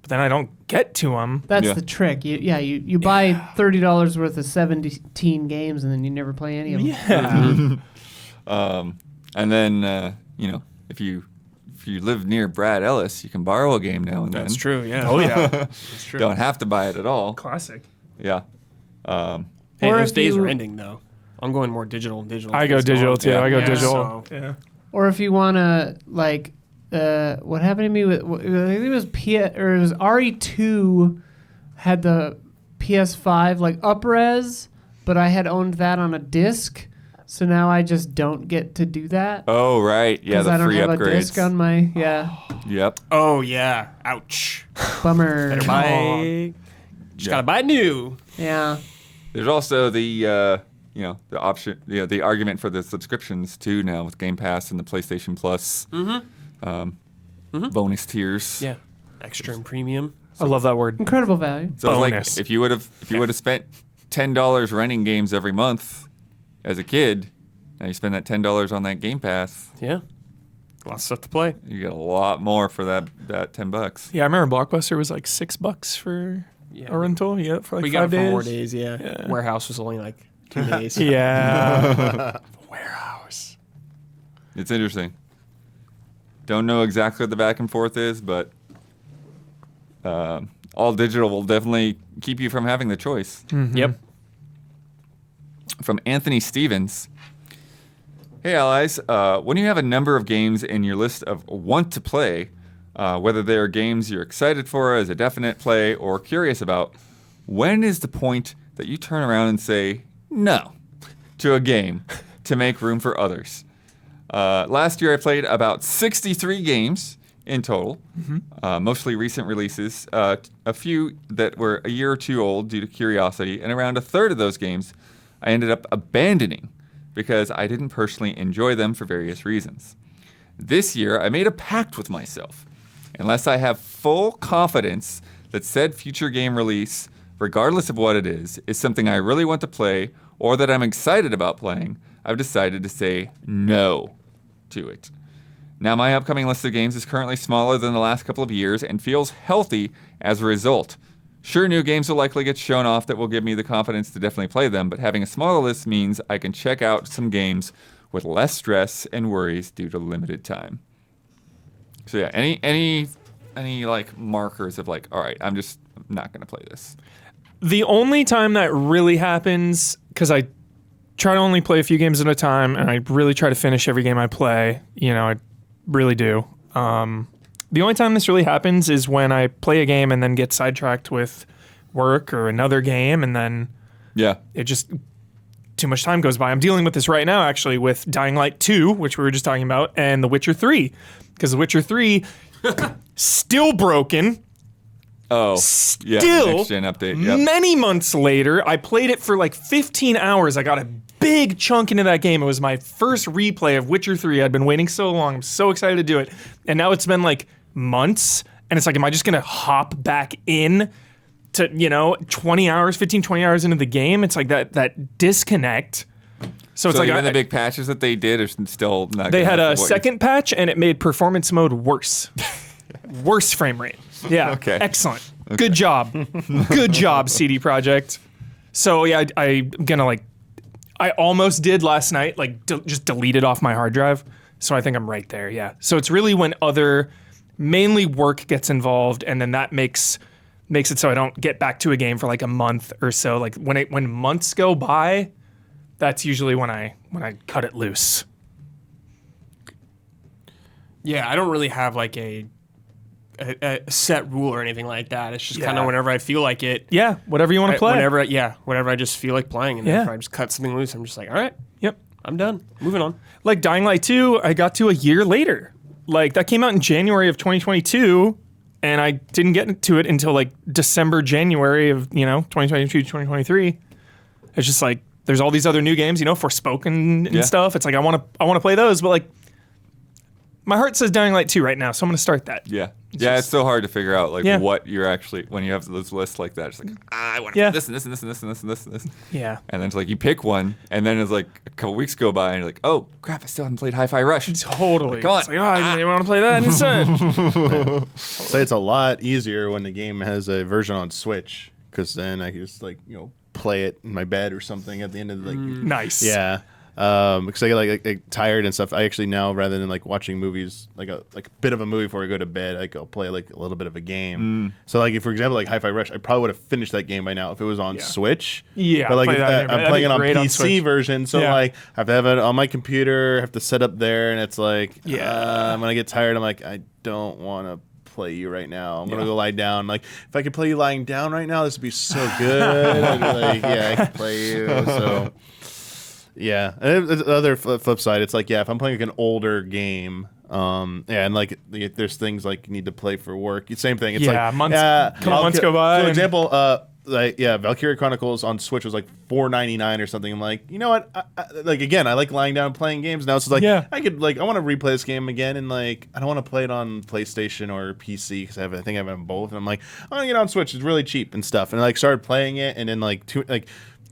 but then I don't get to them. That's Yeah. the trick. You buy $30 worth of 17 games and then you never play any of them. Yeah. And then if you live near Brad Ellis, you can borrow a game now and then. That's true. Yeah. Oh yeah. That's true. Don't have to buy it at all. Classic. Yeah. Hey, Or those if days you- are ending though. I'm going more digital. I go digital too. Yeah. I go Yeah, digital. so- Yeah. Or if you want to, like, what happened to me with, I think it was it was RE2 had the PS5, like, up-res, but I had owned that on a disc, so now I just don't get to do that. Oh right. Yeah, Because the I don't free have upgrades. a disc on my, Yep. Oh yeah. Ouch. bummer. Just gotta buy new. Yeah. There's also the the option, the argument for the subscriptions too now with Game Pass and the PlayStation Plus bonus tiers. Yeah. Extra and premium. I love that word. Incredible value. So it's Bonus. like if you would have spent $10 renting games every month as a kid, now you spend that $10 on that Game Pass, Yeah. Lots of stuff to play. you get a lot more for that $10. Yeah, I remember Blockbuster was like $6 for a rental. Yeah, for like We 5 got it days. for more days. Yeah. Warehouse was only like 2 days. Yeah. Warehouse. It's interesting. Don't know exactly what the back and forth is, but all digital will definitely keep you from having the choice. Yep. From Anthony Stevens. Hey, allies. When you have a number of games in your list of want to play, whether they are games you're excited for as a definite play or curious about, when is the point that you turn around and say no to a game to make room for others? Last year I played about 63 games in total, mostly recent releases, a few that were a year or two old due to curiosity, and around a third of those games I ended up abandoning because I didn't personally enjoy them for various reasons. This year I made a pact with myself. Unless I have full confidence that said future game release, regardless of what it is something I really want to play or that I'm excited about playing, I've decided to say no to it. Now, my upcoming list of games is currently smaller than the last couple of years and feels healthy as a result. Sure, new games will likely get shown off that will give me the confidence to definitely play them, but having a smaller list means I can check out some games with less stress and worries due to limited time. So yeah, any like markers of like, all right, I'm just not gonna play this. The only time that really happens, because I try to only play a few games at a time, and I really try to finish every game I play. I really do. The only time this really happens is when I play a game and then get sidetracked with work or another game, and then it just too much time goes by. I'm dealing with this right now, actually, with Dying Light 2, which we were just talking about, and The Witcher 3, because The Witcher 3 still broken. Oh, Still, next gen update. Yep. Many months later, I played it for like 15 hours. I got a big chunk into that game. It was my first replay of Witcher 3. I'd been waiting so long. I'm so excited to do it. And now it's been like months. And it's like, am I just going to hop back in to, 20 hours into the game? It's like that disconnect. So it's like even the big patches that they did are still not. They had a second patch and it made performance mode worse. Worse frame rate. Yeah. Okay. Excellent. Okay. Good job. Good job, CD Projekt. So yeah, I'm gonna I almost did last night, just delete it off my hard drive. So I think I'm right there. Yeah. So it's really when mainly work gets involved, and then that makes it so I don't get back to a game for like a month or so. Like when months go by, that's usually when I cut it loose. Yeah, I don't really have like a set rule or anything like that. It's just kind of whenever I feel like it. Yeah, whatever you want to play. Whenever I just feel like playing, and if I just cut something loose, I'm just like, all right, yep, I'm done. Moving on. Like Dying Light 2, I got to a year later. Like that came out in January of 2022, and I didn't get to it until like December, January of 2022, 2023. It's just like there's all these other new games, Forspoken and stuff. It's like I want to play those, but like my heart says Dying Light 2 right now, so I'm going to start that. Yeah. It's so hard to figure out what you're actually, when you have those lists like that, it's like, I want to play this and this and this and this and this and this and this. Yeah. And then it's like you pick one, and then it's like a couple weeks go by, and you're like, oh crap, I still haven't played Hi-Fi Rush. Totally. Come on. It's like, I want to play that instead. Say it's a lot easier when the game has a version on Switch, because then I can just play it in my bed or something at the end of the Nice. Yeah. Because I get like tired and stuff. I actually now, rather than like watching movies, like a bit of a movie before I go to bed, I'll play like a little bit of a game. So like if, for example, like Hi-Fi Rush, I probably would have finished that game by now if it was on Switch. Yeah, but like play that I'm playing it on PC version, so like I have to have it on my computer, have to set up there, and it's like when I get tired, I'm like, I don't want to play you right now. I'm gonna go lie down. Like if I could play you lying down right now, this would be so good. I'd be like, I could play you. So. Yeah, and the other flip side, it's like, if I'm playing like an older game, and like there's things like you need to play for work. Same thing. It's like months go by. For example, Valkyria Chronicles on Switch was like $4.99 or something. I'm like, you know what? I like lying down and playing games. Now it's like I could I want to replay this game again, and like I don't want to play it on PlayStation or PC because I think I have them both. And I'm like, I'm gonna get on Switch. It's really cheap and stuff. And I started playing it, and then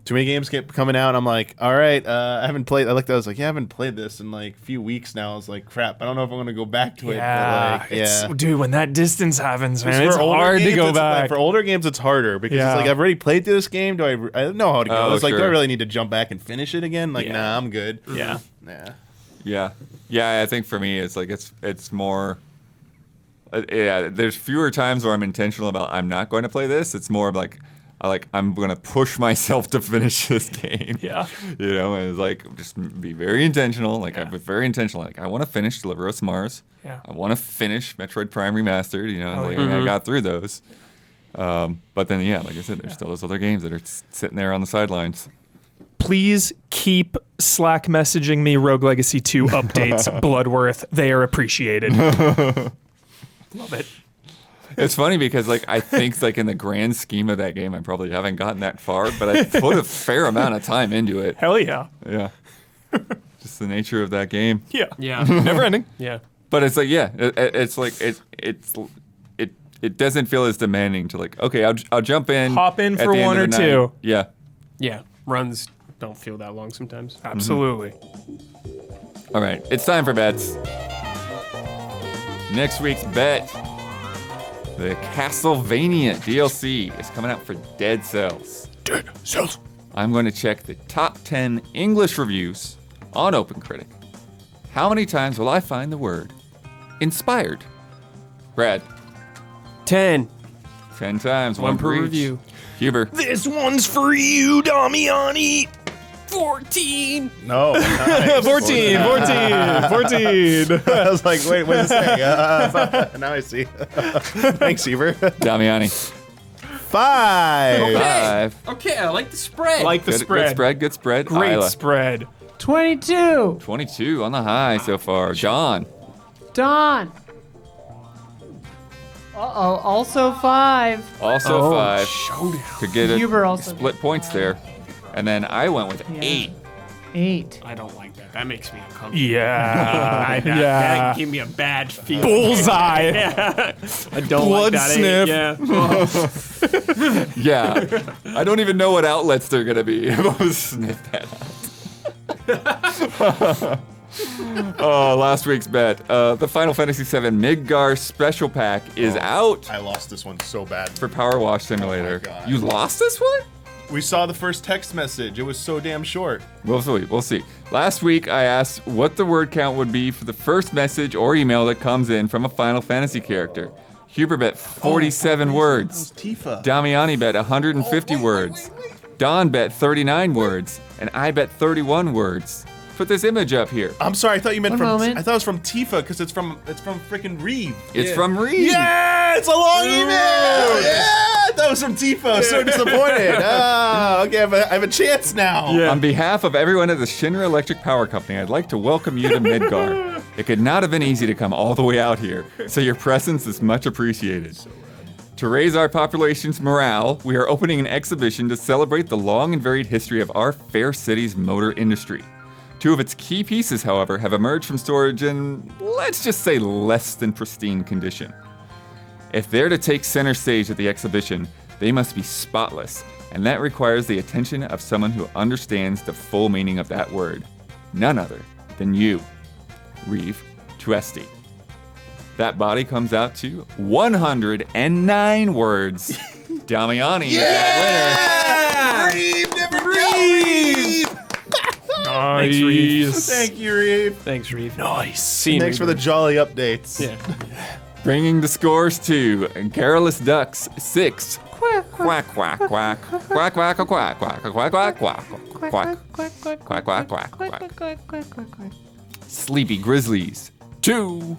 too many games kept coming out. I'm like, all right, I haven't played. I looked at it, I was like, I haven't played this in like a few weeks now. I was like, crap, I don't know if I'm going to go back to it. But dude, when that distance happens, man, it's hard to go back. For older games, it's harder because it's like, I've already played through this game. I don't know how to go. It's like, do I really need to jump back and finish it again? Like, nah, I'm good. Yeah. I think for me, it's like, it's more, there's fewer times where I'm intentional about I'm not going to play this. It's more of like, I'm going to push myself to finish this game. Yeah. And it's like, just be very intentional. Like, I'm very intentional. Like, I want to finish Deliver Us Mars. Yeah. I want to finish Metroid Prime Remastered. I got through those. But then, like I said, there's still those other games that are sitting there on the sidelines. Please keep Slack messaging me Rogue Legacy 2 updates, Bloodworth. They are appreciated. Love it. It's funny because I think in the grand scheme of that game, I probably haven't gotten that far, but I put a fair amount of time into it. Hell yeah. Yeah. Just the nature of that game. Yeah. Yeah. Never ending. Yeah. But it's like, it doesn't feel as demanding to okay, I'll jump in. Hop in at for the end one of or the two. night. Yeah. Yeah. Runs don't feel that long sometimes. Absolutely. All right, it's time for bets. Next week's bet. The Castlevania DLC is coming out for Dead Cells. Dead Cells. I'm going to check the top 10 English reviews on OpenCritic. How many times will I find the word inspired? Brad. 10. 10 times. One One per each. review. Huber. This one's for you, Damiani. 14. No. Nice. 14. I was like, wait, what is it saying? Now I see. Thanks, Eber. Damiani. 5. 5. Okay, I like the spread. Like the Good spread. spread. Good spread. Great Isla. spread. 22. 22 on the high so far. John. Don. Uh-oh, also 5. Also 5. Could get Huber a also split did points there. And then I went with 8. 8. I don't like that. That makes me uncomfortable. Yeah. That gave me a bad feeling. Bullseye. I don't Blood like that. sniff. Yeah. Yeah. I don't even know what outlets they're going to be. Sniff that out. Oh, last week's bet. The Final Fantasy VII Midgar Special Pack is out I lost this one so bad. for Power Wash Simulator. God. You lost this one? We saw the first text message. It was so damn short. We'll see. We'll see. Last week, I asked what the word count would be for the first message or email that comes in from a Final Fantasy character. Huber bet 47 words. Tifa. Damiani bet 150 words. Don bet 39 words. And I bet 31 words. Put this image up here. I'm sorry. I thought you meant One from. moment. I thought it was from Tifa because it's from freaking Reeve. It's from Reed. Yeah, it's a long email. Yeah, that was from Tifa. I'm so disappointed. Okay, I have a chance now. Yeah. On behalf of everyone at the Shinra Electric Power Company, I'd like to welcome you to Midgar. It could not have been easy to come all the way out here, so your presence is much appreciated. To raise our population's morale, we are opening an exhibition to celebrate the long and varied history of our fair city's motor industry. 2 of its key pieces, however, have emerged from storage in, let's just say, less than pristine condition. If they're to take center stage at the exhibition, they must be spotless, and that requires the attention of someone who understands the full meaning of that word. None other than you, Reeve Tuesti. That body comes out to 109 words. Damiani is that winner. Reeve, never Reeve. Nice. Thank you, Reeve. Thanks, Reeve. Nice. See you, Thanks for the jolly updates. Yeah. Bringing the scores to Garrulous Ducks 6. Quack quack quack quack quack quack quack quack quack quack quack quack quack quack quack. Sleepy Grizzlies 2.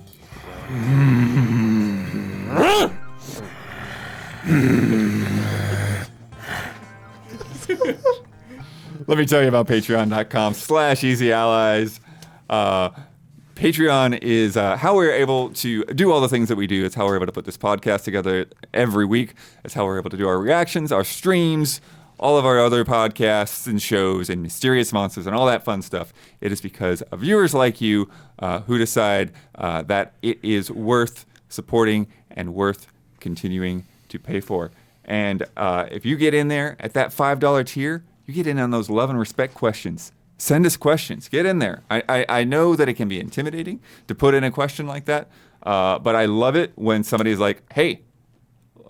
Let me tell you about patreon.com/easyallies. Patreon is how we're able to do all the things that we do. It's how we're able to put this podcast together every week. It's how we're able to do our reactions, our streams, all of our other podcasts and shows and Mysterious Monsters and all that fun stuff. It is because of viewers like you who decide that it is worth supporting and worth continuing to pay for. And if you get in there at that $5 tier, you get in on those love and respect questions. Send us questions. Get in there. I know that it can be intimidating to put in a question like that, but I love it when somebody's like, hey,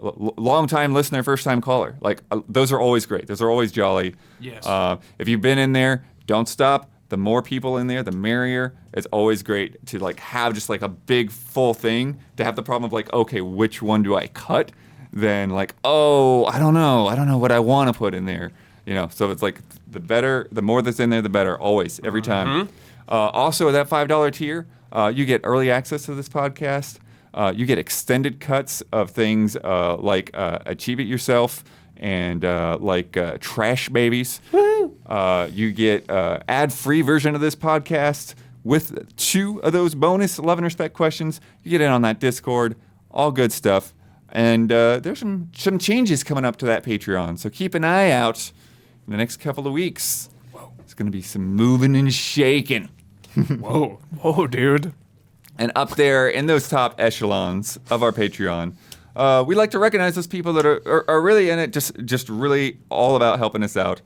long-time listener, first-time caller. Like, those are always great. Those are always jolly. Yes. If you've been in there, don't stop. The more people in there, the merrier. It's always great to like have just like a big full thing. To have the problem of like, okay, which one do I cut? Then like, oh, I don't know what I want to put in there. You know, so it's like the better, the more that's in there, the better. Always, every time. Also, at that $5 tier, you get early access to this podcast. You get extended cuts of things like Achieve It Yourself and Trash Babies. You get ad-free version of this podcast with 2 of those bonus love and respect questions. You get in on that Discord. All good stuff. And there's some changes coming up to that Patreon, so keep an eye out in the next couple of weeks. It's going to be some moving and shaking. Whoa, dude. And up there in those top echelons of our Patreon, we like to recognize those people that are really in it, just really all about helping us out.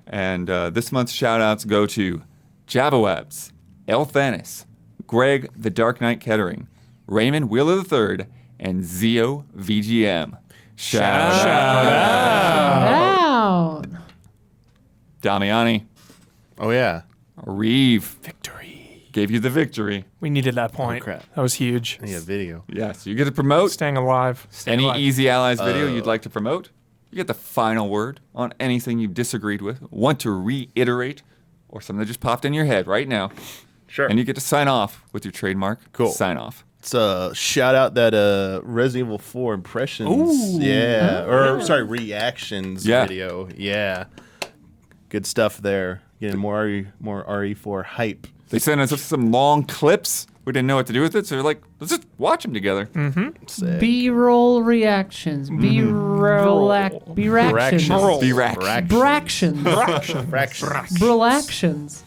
And this month's shout-outs go to JavaWebs, Elthanis, Greg the Dark Knight Kettering, Raymond Wheeler III, and Zio VGM. Shout out. Out. Damiani, Oh yeah. Reeve, Victory. gave you the victory. We needed that point. crap. That was huge. I need a video. Yes, you get to promote Staying alive. any Easy Allies video you'd like to promote. You get the final word on anything you disagreed with, want to reiterate, or something that just popped in your head right now. Sure. And you get to sign off with your trademark. Cool. Sign off. It's a shout out that Resident Evil 4 impressions. Yeah. Or sorry, reactions Yeah. video. Yeah. Good stuff there. Getting more RE4 hype. They sent us some long clips. We didn't know what to do with it, so we're like, let's just watch them together. Sick. B-roll reactions. B-roll B-reactions. Fractions. B-rack. Bractions. Fractions. Brolactions.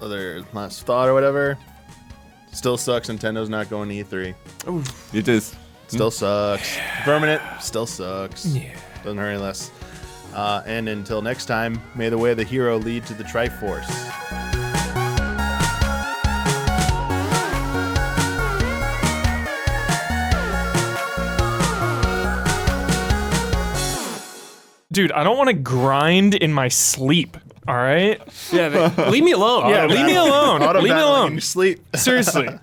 Other last thought or whatever. Still sucks Nintendo's not going to E3. It is. Still sucks. Permanent. Still sucks. Yeah. Doesn't hurt any less. And until next time, may the way of the hero lead to the Triforce. Dude, I don't want to grind in my sleep. All right? Yeah, leave me alone. Yeah, leave me alone. Leave me Auto-battling in alone. your sleep. Seriously.